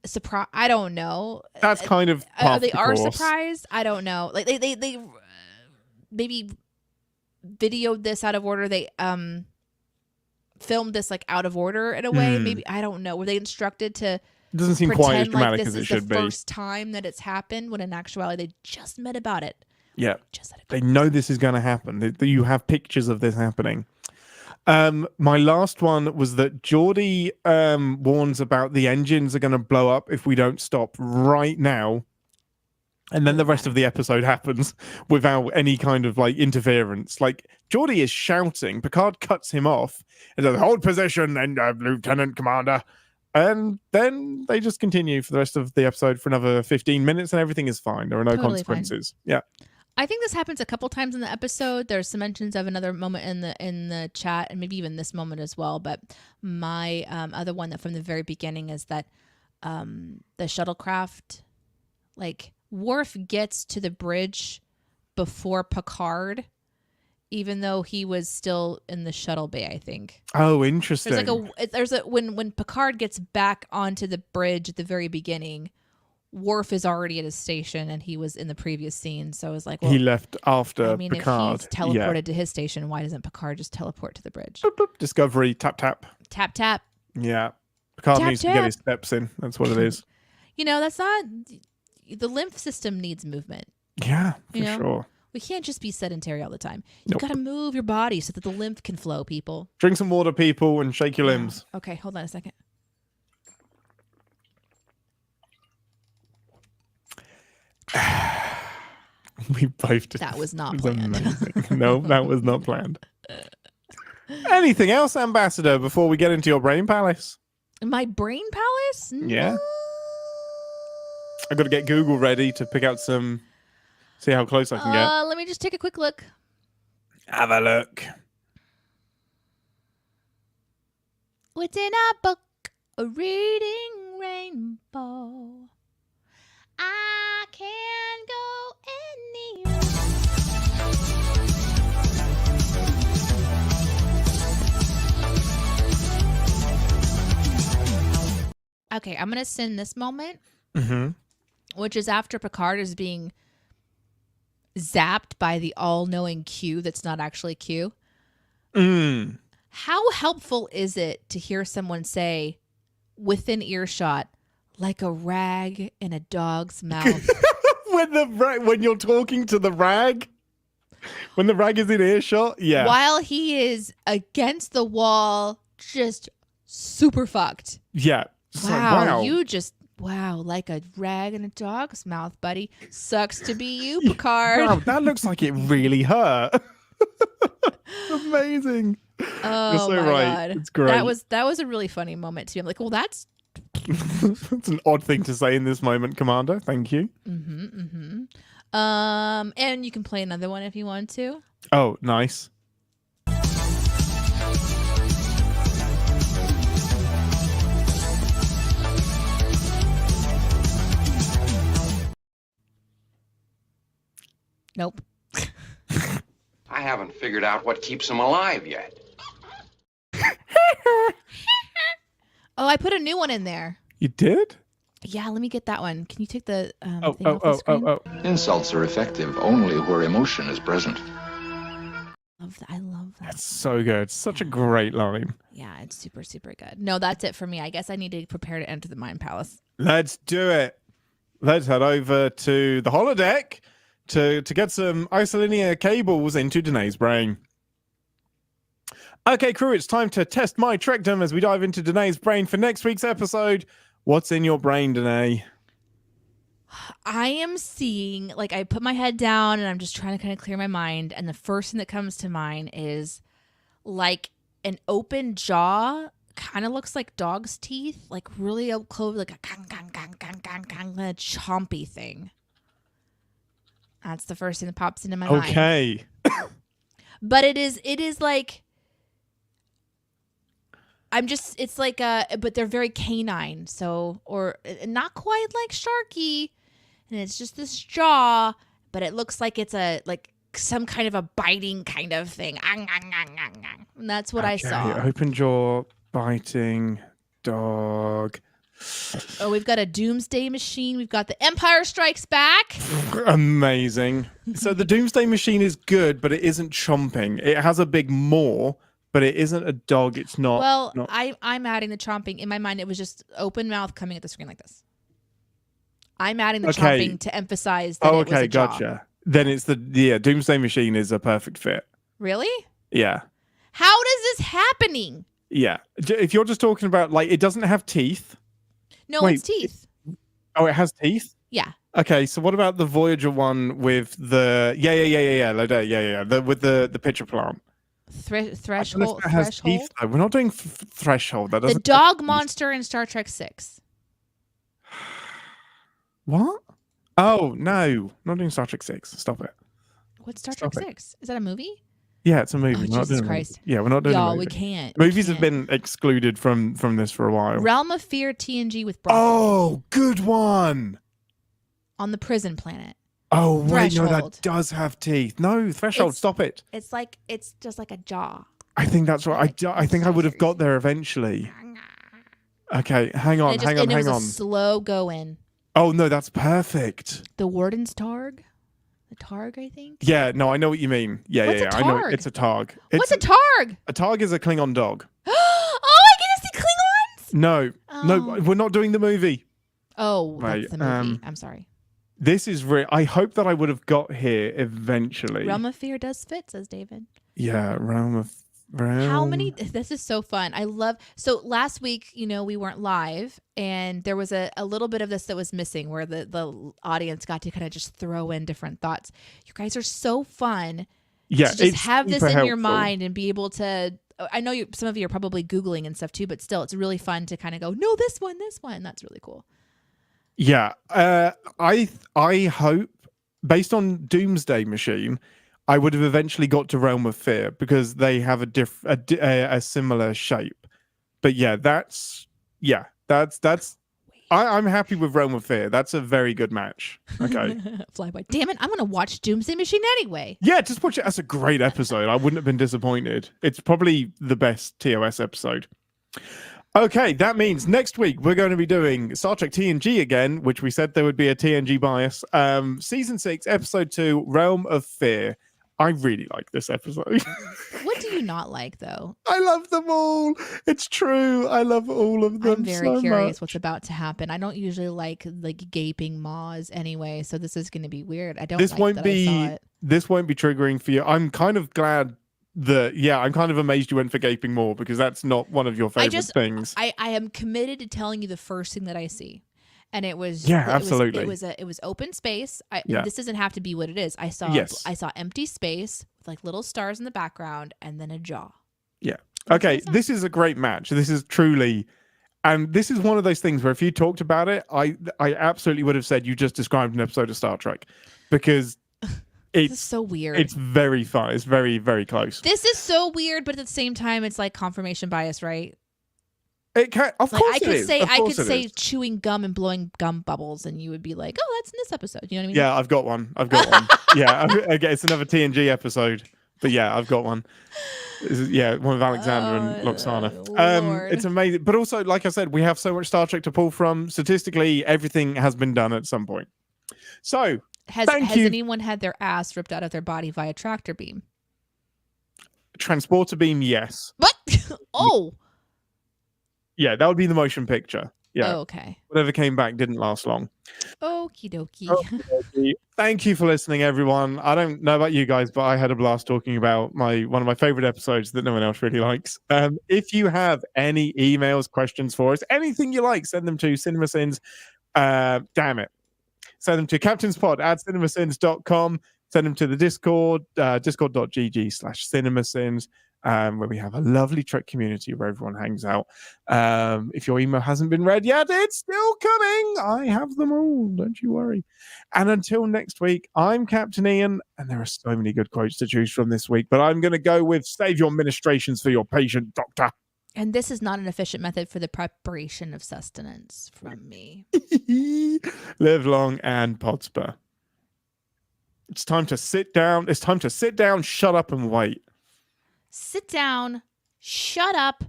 surprised. I don't know. That's kind of they are surprised. I don't know. Like they maybe videoed this out of order. They filmed this like out of order in a way. Maybe, I don't know. Were they instructed to it doesn't seem quite as dramatic like as it should be. This is the first time that it's happened, when in actuality they just met about it. Yeah, they know this is going to happen. You have pictures of this happening. My last one was that Geordi warns about the engines are going to blow up if we don't stop right now. And then the rest of the episode happens without any kind of like interference. Like Geordi is shouting, Picard cuts him off and says, hold position, and Lieutenant Commander. And then they just continue for the rest of the episode for another 15 minutes and everything is fine. There are no consequences. Fine. Yeah. I think this happens a couple times in the episode. There's some mentions of another moment in the chat, and maybe even this moment as well. But my other one that from the very beginning is that the shuttlecraft, like Worf gets to the bridge before Picard, even though he was still in the shuttle bay, I think. Oh, interesting. When Picard gets back onto the bridge at the very beginning, Worf is already at his station, and he was in the previous scene. So I was like, well, he left after Picard. If he's teleported to his station, why doesn't Picard just teleport to the bridge? Boop, boop. Discovery, tap, tap. Tap, tap. Yeah. Picard tap, needs to get his steps in. That's what it is. That's not... The lymph system needs movement. Yeah, for sure. We can't just be sedentary all the time. You got to move your body so that the lymph can flow, people. Drink some water, people, and shake your limbs. Okay, hold on a second. We both did. That was not planned. No, that was not planned. Anything else, Ambassador, before we get into your brain palace? My brain palace? Yeah. I got to get Google ready to pick out some. See how close I can get. Let me just take a quick look. Have a look. What's in a book? A reading rainbow. I can go anywhere. Okay, I'm gonna send this moment, which is after Picard is being zapped by the all-knowing Q that's not actually Q. How helpful is it to hear someone say, within earshot, like a rag in a dog's mouth? when you're talking to the rag? When the rag is in earshot? Yeah. While he is against the wall, just super fucked. Yeah. Wow. Wow, like a rag in a dog's mouth, buddy. Sucks to be you, Picard. Wow, that looks like it really hurt. Amazing. Oh, you're so my right. God. It's great. That was a really funny moment to me. I'm like, well, that's that's an odd thing to say in this moment, Commander. Thank you. And you can play another one if you want to. Oh, nice. Nope. I haven't figured out what keeps them alive yet. Oh, I put a new one in there. You did? Yeah, let me get that one. Can you take the Oh, thing off the screen? Insults are effective only where emotion is present. I love that. That's so good. Such a great line. Yeah, it's super, super good. No, that's it for me. I guess I need to prepare to enter the Mind Palace. Let's do it. Let's head over to the holodeck to get some isolinear cables into Danae's brain. Okay, crew, it's time to test my Trekdom as we dive into Danae's brain for next week's episode. What's in your brain, Danae? I am seeing, like, I put my head down and I'm just trying to kind of clear my mind. And the first thing that comes to mind is like an open jaw, kind of looks like dog's teeth, like really up close, like a kind of chompy thing. That's the first thing that pops into my mind. Okay. But it is like, it's like, but they're very canine. So, or not quite like Sharky. And it's just this jaw, but it looks like it's like some kind of a biting kind of thing. And that's what I saw. Open jaw, biting, dog. Oh, we've got a doomsday machine. We've got the Empire Strikes Back. Amazing. So the doomsday machine is good, but it isn't chomping. It has a big maw, but it isn't a dog. It's not. Well, not... I'm adding the chomping. In my mind, it was just open mouth coming at the screen like this. I'm adding the chomping to emphasize that it was a jaw. Gotcha. Then it's doomsday machine is a perfect fit. Really? Yeah. How does this happening? Yeah. If you're just talking about, like, it doesn't have teeth. No, Wait, it's teeth. Oh, it has teeth? Yeah. Okay, so what about the Voyager one with the with the pitcher plant? Threshold. Has teeth, though. We're not doing threshold. That doesn't. The dog monster in Star Trek 6. What? Oh no, not doing Star Trek 6. Stop it. What's Star Trek 6? Is that a movie? Yeah, it's a movie. Oh, we're not Jesus doing Christ. Yeah, we're not doing. Y'all, we can't. Movies have been excluded from this for a while. Realm of Fear TNG with Brock. Oh, good one. On the prison planet. Oh wait, no, Threshold. that does have teeth. No, Threshold. Stop it. It's just like a jaw. I think that's right. I think I would have got there eventually. Okay, hang on. It was a slow go in. Oh no, that's perfect. The Warden's Targ? The Targ, I think? Yeah, no, I know what you mean. Yeah, What's a I know Targ? it's a Targ. What's a Targ? A Targ is a Klingon dog. Oh, I get to see Klingons? No, we're not doing the movie. Oh, Right, that's the movie. I'm sorry. This is real. I hope that I would have got here eventually. Realm of Fear does fit, says David. Yeah, Realm. How many? This is so fun. I love. So last week, we weren't live, and there was a little bit of this that was missing, where the audience got to kind of just throw in different thoughts. You guys are so fun. Yeah, to just have this in helpful. your mind and be able to. I know some of you are probably Googling and stuff too, but still, it's really fun to kind of go, no, this one. That's really cool. Yeah, I hope, based on Doomsday Machine, I would have eventually got to Realm of Fear because they have a similar shape. But yeah, that's I'm happy with Realm of Fear. That's a very good match. Okay. Flyby. Damn it, I'm gonna watch Doomsday Machine anyway. Yeah, just watch it. That's a great episode. I wouldn't have been disappointed. It's probably the best TOS episode. Okay, that means next week we're going to be doing Star Trek TNG again, which we said there would be a TNG bias. Season 6, Episode 2, Realm of Fear. I really like this episode. What do you not like, though? I love them all. It's true. I love all of them. I'm very so curious much. what's about to happen. I don't usually like gaping maws anyway, so this is going to be weird. I don't. This like won't that be. I saw it. This won't be triggering for you. I'm kind of glad that. Yeah, I'm kind of amazed you went for gaping more because that's not one of your favorite things. I am committed to telling you the first thing that I see. And it was absolutely. It was open space. Yeah. This doesn't have to be what it is. I saw empty space with like little stars in the background and then a jaw. Yeah. Okay. This is a great match. This is truly, and this is one of those things where if you talked about it, I absolutely would have said you just described an episode of Star Trek because it's so weird. It's very fun. It's very, very close. This is so weird, but at the same time, it's like confirmation bias, right? It can, of course, I could say is. chewing gum and blowing gum bubbles, and you would be like, "Oh, that's in this episode." You know what I mean? Yeah, I've got one. Yeah, okay, it's another TNG episode. But yeah, I've got one. One of Alexander and Loxana. Lord. It's amazing. But also, like I said, we have so much Star Trek to pull from. Statistically, everything has been done at some point. So, Has thank you. anyone had their ass ripped out of their body via tractor beam? Transporter beam, yes. What? Oh. Yeah, that would be the motion picture. Yeah. Oh, okay. Whatever came back didn't last long. Okie dokie. Okey-dokey. Thank you for listening, everyone. I don't know about you guys, but I had a blast talking about one of my favorite episodes that no one else really likes. If you have any emails, questions for us, anything you like, send them to CinemaSins. Damn it. Send them to captainspod@cinemasins.com. Send them to the Discord, discord.gg/cinemasins, where we have a lovely Trek community where everyone hangs out. If your email hasn't been read yet, it's still coming. I have them all. Don't you worry. And until next week, I'm Captain Ian, and there are so many good quotes to choose from this week, but I'm going to go with save your ministrations for your patient, doctor. And this is not an efficient method for the preparation of sustenance from me. Live long and prosper. It's time to sit down. It's time to sit down, shut up, and wait. Sit down, shut up,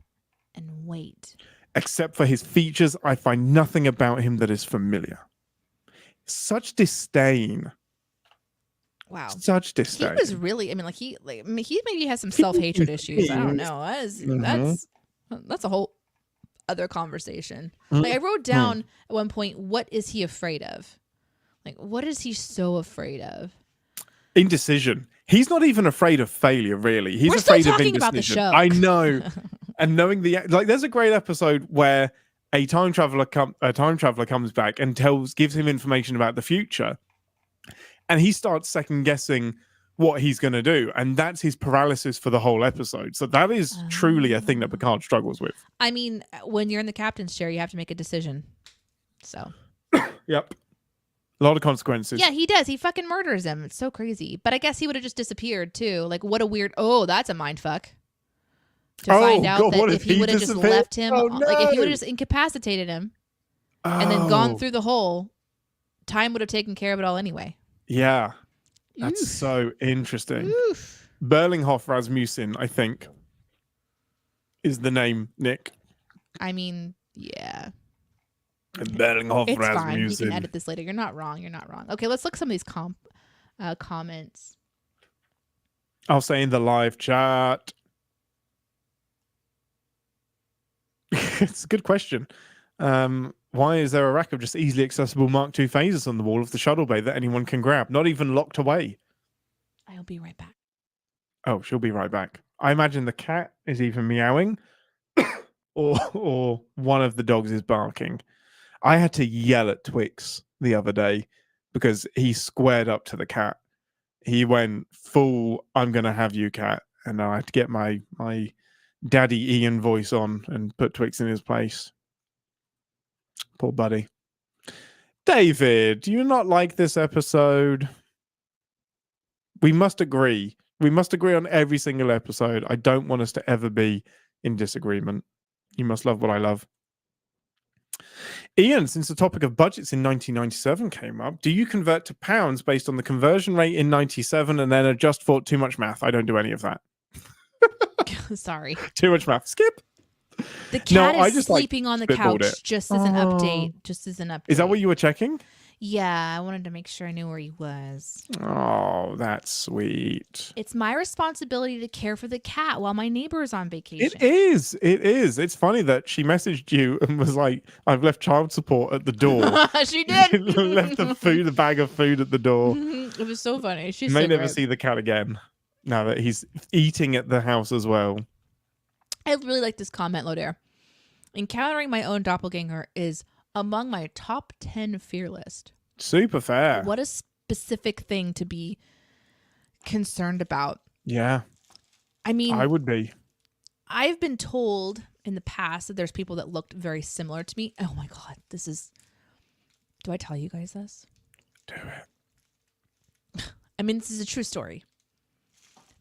and wait. Except for his features, I find nothing about him that is familiar. Such disdain. Wow. Such disdain. He was really, he maybe has some self-hatred issues. I don't know. That's a whole other conversation. Like I wrote down at one point, what is he afraid of? Like, what is he so afraid of? Indecision. He's not even afraid of failure, really. He's We're afraid still of talking indecision. about the show. I know. And knowing there's a great episode where a time traveler comes back and gives him information about the future, and he starts second guessing what he's going to do, and that's his paralysis for the whole episode. So that is truly a thing that Picard struggles with. I mean, when you're in the captain's chair, you have to make a decision. So. Yep. A lot of consequences. Yeah, he does. He fucking murders him. It's so crazy. But I guess he would have just disappeared too. Like, what a weird. Oh, that's a mind fuck. To find out that if he would have just left him, like if he would have just incapacitated him, and then gone through the hole, time would have taken care of it all anyway. Yeah. That's so interesting. Oof. Berlinghoff Rasmussen, I think, is the name, Nick. I mean, yeah. Berlinghoff It's Rasmussen. fine. You can edit this later. You're not wrong. You're not wrong. Okay, let's look at some of these comments. I'll say in the live chat. It's a good question. Why is there a rack of just easily accessible Mark II phasers on the wall of the shuttle bay that anyone can grab? Not even locked away. I'll be right back. Oh, she'll be right back. I imagine the cat is either meowing or one of the dogs is barking. I had to yell at Twix the other day because he squared up to the cat. He went full, I'm going to have you, cat. And I had to get my daddy Ian voice on and put Twix in his place. Poor buddy. David, do you not like this episode? We must agree. We must agree on every single episode. I don't want us to ever be in disagreement. You must love what I love. Ian, since the topic of budgets in 1997 came up, do you convert to pounds based on the conversion rate in 97 and then adjust for too much math? I don't do any of that. Sorry. Too much math. Skip. The cat is just, sleeping on the couch. Just as an update. Just as an update. Is that what you were checking? Yeah, I wanted to make sure I knew where he was. Oh, that's sweet. It's my responsibility to care for the cat while my neighbor is on vacation. It is. It is. It's funny that she messaged you and was like, I've left child support at the door. She did. Left the bag of food at the door. It was so funny. She's You may so never great. see the cat again now that he's eating at the house as well. I really like this comment, Lodair. Encountering my own doppelganger is among my top 10 fear list. Super fair. What a specific thing to be concerned about. Yeah. I mean, I would be. I've been told in the past that there's people that looked very similar to me. Oh my God, this is... Do I tell you guys this? Do it. I mean, this is a true story.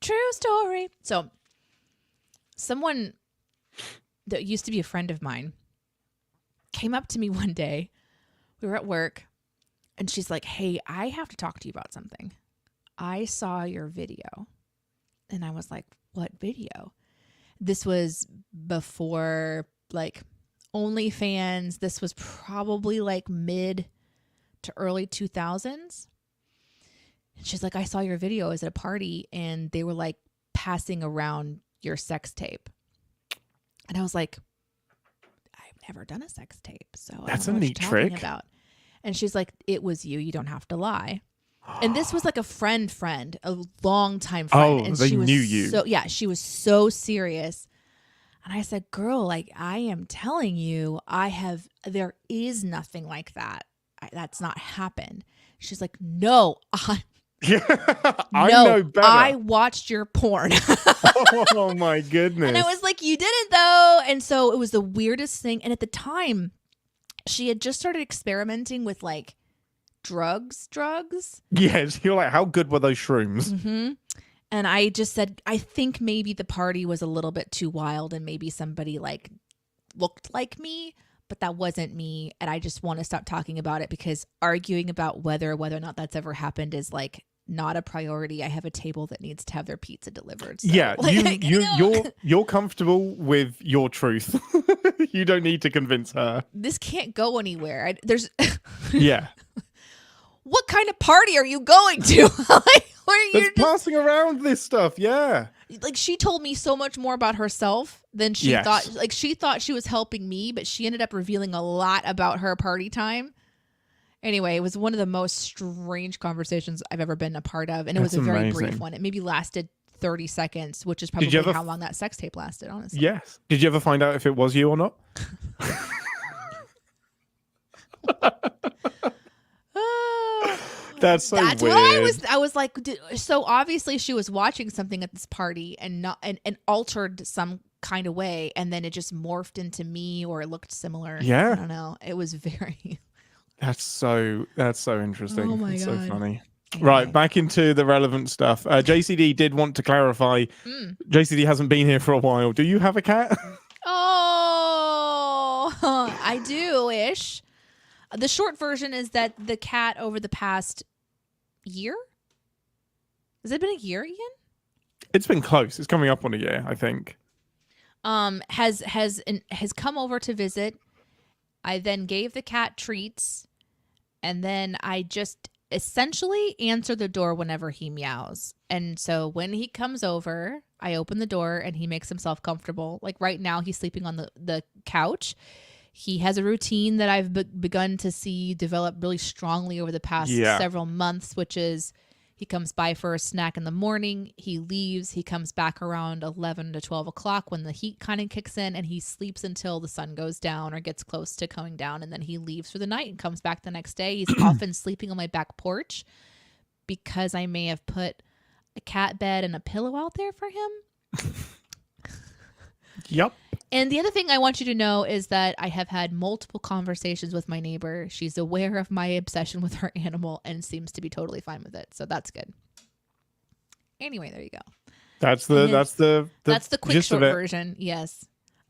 True story. So, someone that used to be a friend of mine came up to me one day. We were at work, and she's like, hey, I have to talk to you about something. I saw your video, And I was like, what video? This was before like OnlyFans. This was probably like mid to early 2000s. And she's like, I saw your video. I was at a party and they were like passing around your sex tape. And I was like, I've never done a sex tape. So That's I don't a know neat what you're talking trick. about. And she's like, it was you. You don't have to lie. And this was like a friend, a long time friend. Oh, And they she was knew you. So, yeah, she was so serious. And I said, girl, like, I am telling you, there is nothing like that. That's not happened. She's like, no, I know better. I watched your porn. Oh my goodness. And I was like, you didn't though. And so it was the weirdest thing. And at the time, she had just started experimenting with like drugs. Yes, you're like, how good were those shrooms? Mm-hmm. And I just said, I think maybe the party was a little bit too wild and maybe somebody like looked like me, but that wasn't me. And I just want to stop talking about it because arguing about whether or not that's ever happened is like not a priority. I have a table that needs to have their pizza delivered. So, Yeah, like, you're comfortable with your truth. You don't need to convince her. This can't go anywhere. Yeah. What kind of party are you going to? Like, where That's you're passing around this stuff, yeah. like, she told me so much more about herself than she Yes. thought. Like, she thought she was helping me, but she ended up revealing a lot about her party time. Anyway, it was one of the most strange conversations I've ever been a part of, and it was That's a very amazing. brief one. It maybe lasted 30 seconds, which is probably ever how long that sex tape lasted, honestly. Yes. Did you ever find out if it was you or not? That's so That's weird. what I was like, so obviously she was watching something at this party and altered some kind of way, and then it just morphed into me or it looked similar. Yeah. I don't know. It was very That's so interesting. Oh my It's God. so funny. Anyway. Right, back into the relevant stuff. JCD did want to clarify. JCD hasn't been here for a while. Do you have a cat? Oh, I do-ish. The short version is that the cat over the past year? Has it been a year, Ian? It's been close. It's coming up on a year, I think. Has come over to visit. I then gave the cat treats, and then I just essentially answer the door whenever he meows. And so when he comes over, I open the door and he makes himself comfortable. Like right now, he's sleeping on the couch. He has a routine that I've begun to see develop really strongly over the past several months, which is he comes by for a snack in the morning, he leaves, he comes back around 11 to 12 o'clock when the heat kind of kicks in, and he sleeps until the sun goes down or gets close to going down, and then he leaves for the night and comes back the next day. He's often sleeping on my back porch because I may have put a cat bed and a pillow out there for him. Yep. And the other thing I want you to know is that I have had multiple conversations with my neighbor. She's aware of my obsession with her animal and seems to be totally fine with it. So that's good. Anyway, there you go. That's the quick gist short of it. version. Yes.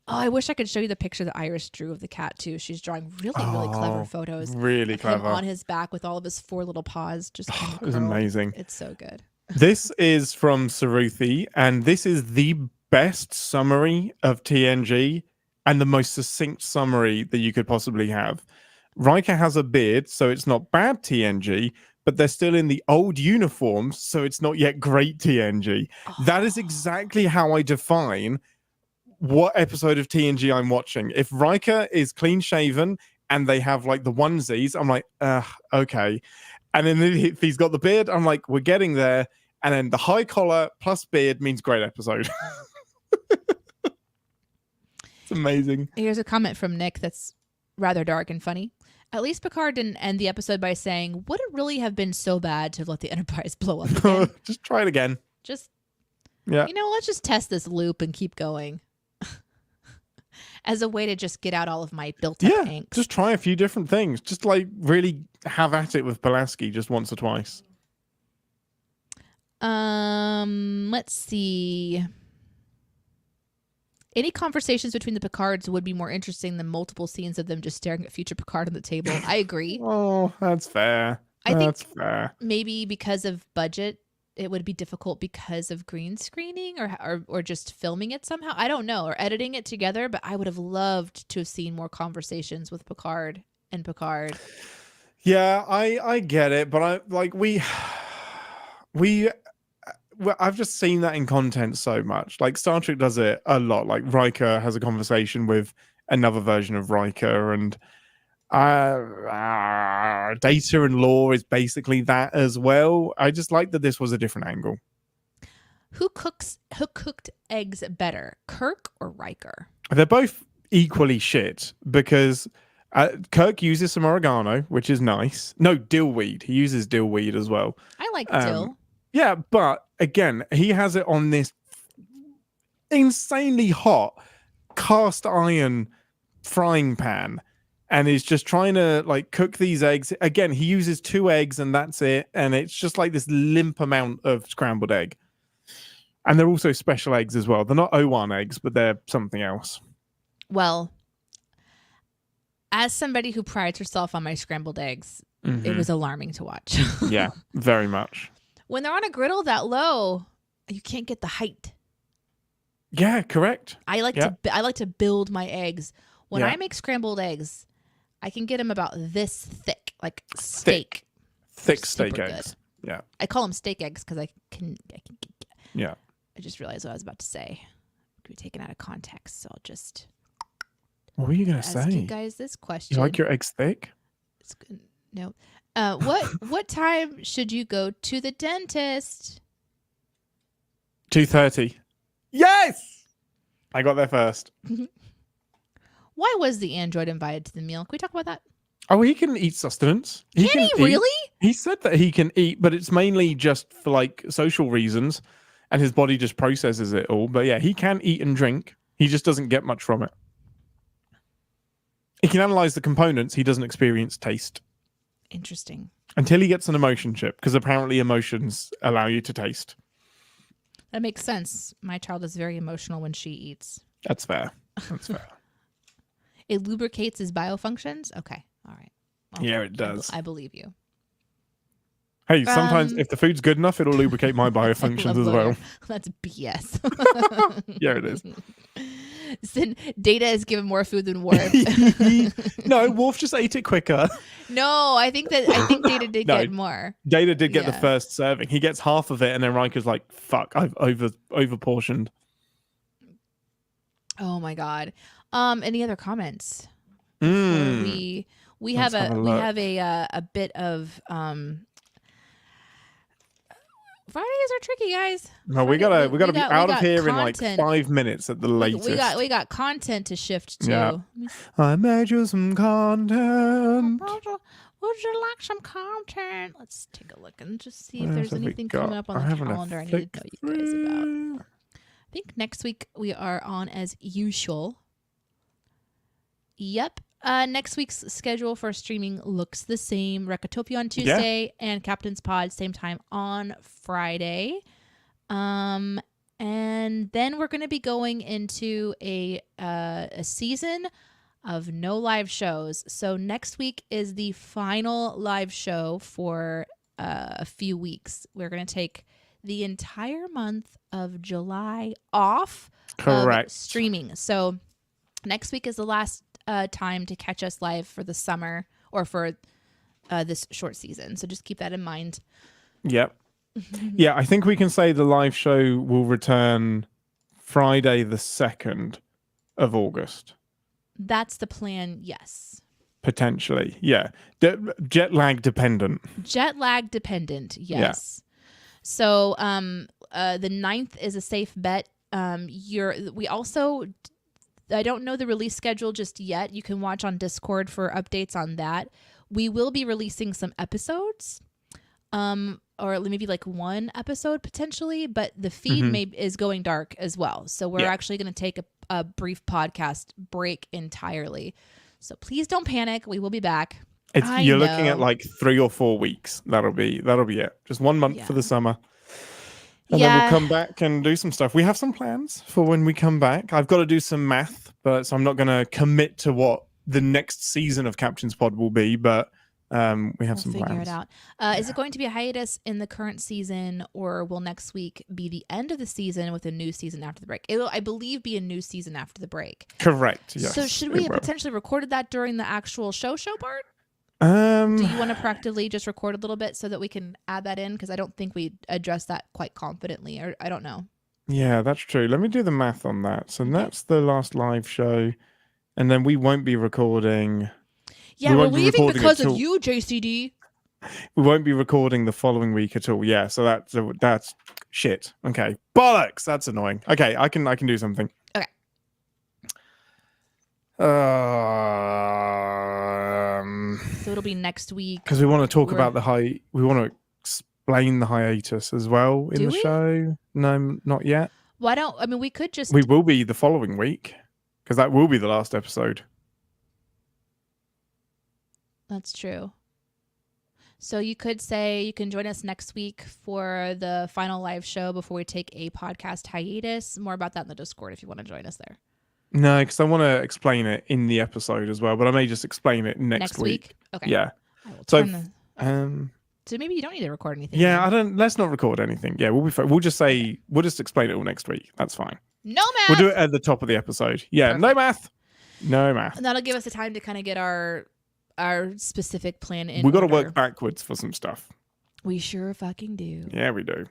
Oh, I wish I could show you the picture that Iris drew of the cat too. She's drawing really clever photos. Really of clever. him on his back with all of his four little paws. Just kind of It was curled. amazing. It's so good. This is from Saruthi, and this is the best summary of TNG and the most succinct summary that you could possibly have. Riker has a beard, so it's not bad TNG, but they're still in the old uniforms, so it's not yet great TNG. That is exactly how I define what episode of TNG I'm watching. If Riker is clean shaven and they have like the onesies, I'm like, okay. And then if he's got the beard, I'm like, we're getting there. And then the high collar plus beard means great episode. It's amazing. Here's a comment from Nick that's rather dark and funny. At least Picard didn't end the episode by saying, would it really have been so bad to let the Enterprise blow up again? Just try it again. Just, Yeah. let's just test this loop and keep going. As a way to just get out all of my built-up angst. Just try a few different things. Just like really have at it with Pulaski just once or twice. Let's see. Any conversations between the Picards would be more interesting than multiple scenes of them just staring at future Picard on the table. I agree. Oh, that's fair. I think That's fair. maybe because of budget it would be difficult because of green screening or just filming it somehow. I don't know, or editing it together, but I would have loved to have seen more conversations with Picard and Picard. Yeah, I get it, but I like we well, I've just seen that in content so much. Like Star Trek does it a lot. Like Riker has a conversation with another version of Riker, and Data and Law is basically that as well. I just like that this was a different angle. Who cooked eggs better, Kirk or Riker? They're both equally shit because Kirk uses some oregano, which is nice. No, dillweed. He uses dillweed as well. I like dill. Yeah, but again, he has it on this insanely hot cast iron frying pan and is just trying to like cook these eggs. Again, he uses 2 eggs and that's it. And it's just like this limp amount of scrambled egg. And they're also special eggs as well. They're not O1 eggs, but they're something else. Well, as somebody who prides herself on my scrambled eggs, it was alarming to watch. Yeah, very much. When they're on a griddle that low, you can't get the height. Yeah, correct. I like to build my eggs. When Yeah. I make scrambled eggs, I can get them about this thick, like steak. Thick Super steak good. eggs. Yeah. I call them steak eggs because I can. Yeah. I just realized what I was about to say. Could be taken out of context, so I'll just What were you going to ask you say? guys this question. You like your eggs thick? It's good. No. What time should you go to the dentist? 2:30. Yes! I got there first. Why was the android invited to the meal? Can we talk about that? Oh, he can eat sustenance. Can he eat. really? He said that he can eat, but it's mainly just for like social reasons, and his body just processes it all. But yeah, he can eat and drink. He just doesn't get much from it. He can analyze the components. He doesn't experience taste Interesting. until he gets an emotion chip, because apparently emotions allow you to taste. That makes sense. My child is very emotional when she eats. That's fair. That's fair. It lubricates his biofunctions? Okay. All right. Yeah, it does. I believe you. Hey, sometimes if the food's good enough, it'll lubricate my biofunctions as well. That's BS. Yeah, it is. Data is given more food than Worf. No, Worf just ate it quicker. No, I think Data did No. get more. Data did get the Yeah. first serving. He gets half of it, and then Riker's like, "Fuck, I've over portioned." Oh my god. Any other comments? We Let's have have a we look. have a bit of Fridays are tricky, guys. No, we gotta be out of here in like content. 5 minutes at the latest. We got content to shift to. Yeah. I made you some content. Would you like some content? Let's take a look and just see if What there's else have we anything got? coming up on I'm the having a calendar I need to tell you guys about. through. I think next week we are on as usual. Yep. Next week's schedule for streaming looks the same. Recotopia on Tuesday and Captain's Pod same time on Friday. And then we're going to be going into a season of no live shows. So next week is the final live show for a few weeks. We're going to take the entire month of July off Correct. of streaming. So next week is the last time to catch us live for the summer or for this short season. So just keep that in mind. Yep. Yeah, I think we can say the live show will return Friday the 2nd of August. That's the plan, yes. Potentially. Yeah. Jet lag dependent. Jet lag dependent, yes. So the 9th is a safe bet. We also, I don't know the release schedule just yet. You can watch on Discord for updates on that. We will be releasing some episodes, or maybe like one episode potentially, but the feed is going dark as well. So we're actually going to take a brief podcast break entirely. So please don't panic. We will be back. You're looking at like 3 or 4 weeks. That'll be it. Just 1 month for the summer. And then we'll come back and do some stuff. We have some plans for when we come back. I've got to do some math, so I'm not going to commit to what the next season of Captain's Pod will be. But We have We'll some figure plans. it out. Is it going to be a hiatus in the current season, or will next week be the end of the season with a new season after the break? It'll, I believe, be a new season after the break. Correct. Yes. So should it we have will. potentially recorded that during the actual show part? Um, Do you want to practically just record a little bit so that we can add that in? Because I don't think we addressed that quite confidently, or I don't know. Yeah, that's true. Let me do the math on that. So Okay. that's the last live show, and then we won't be recording. Yeah, We we're won't be leaving recording because at of all. you, JCD. We won't be recording the following week at all. Yeah, so that's shit. Okay, bollocks. That's annoying. Okay, I can do something. Okay. So it'll be next week. Because we want to talk We're- about we want to explain the hiatus as well in Do the we? show. No, not yet. Why don't, I mean, we could just, We will be the following week because that will be the last episode. that's true. So you could say you can join us next week for the final live show before we take a podcast hiatus. More about that in the Discord if you want to join us there. No, because I want to explain it in the episode as well, but I may just explain it next week. Okay. Yeah. I will So, turn the, so maybe you don't need to record anything. yeah, then. I don't. Let's not record anything. Yeah, we'll be fine. We'll just say we'll just explain it all next week. That's fine. No math. We'll do it at the top of the episode. Yeah, no Perfect. math. No math. And that'll give us the time to kind of get our specific plan in. We got to order. work backwards for some stuff. We sure fucking do. Yeah, we do.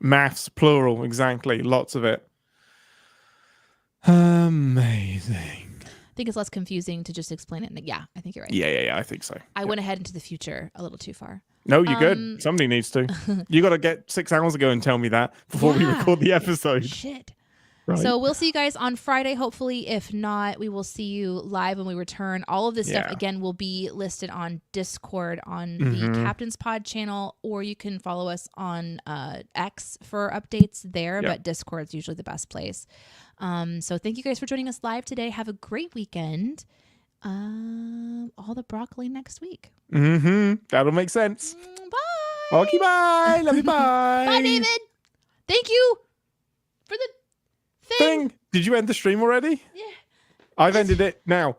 Maths, plural, exactly. Lots of it. Amazing. I think it's less confusing to just explain it. Yeah, I think you're right. Yeah, I think so. I went ahead into the future a little too far. No, you're good. Somebody needs to. You got to get 6 hours ago and tell me that before we Yeah. record the episode. Shit. Right? So we'll see you guys on Friday, hopefully. If not, we will see you live when we return. All of this stuff, Yeah. again, will be listed on Discord on the Mhm. Captain's Pod channel, or you can follow us on X for updates there, Yep. but Discord's usually the best place. So thank you guys for joining us live today. Have a great weekend. All the broccoli next week. That'll make sense. Bye. Okay, bye. Love you, bye. Bye, David. Thank you for the thing. Did you end the stream already? Yeah. I've ended it now.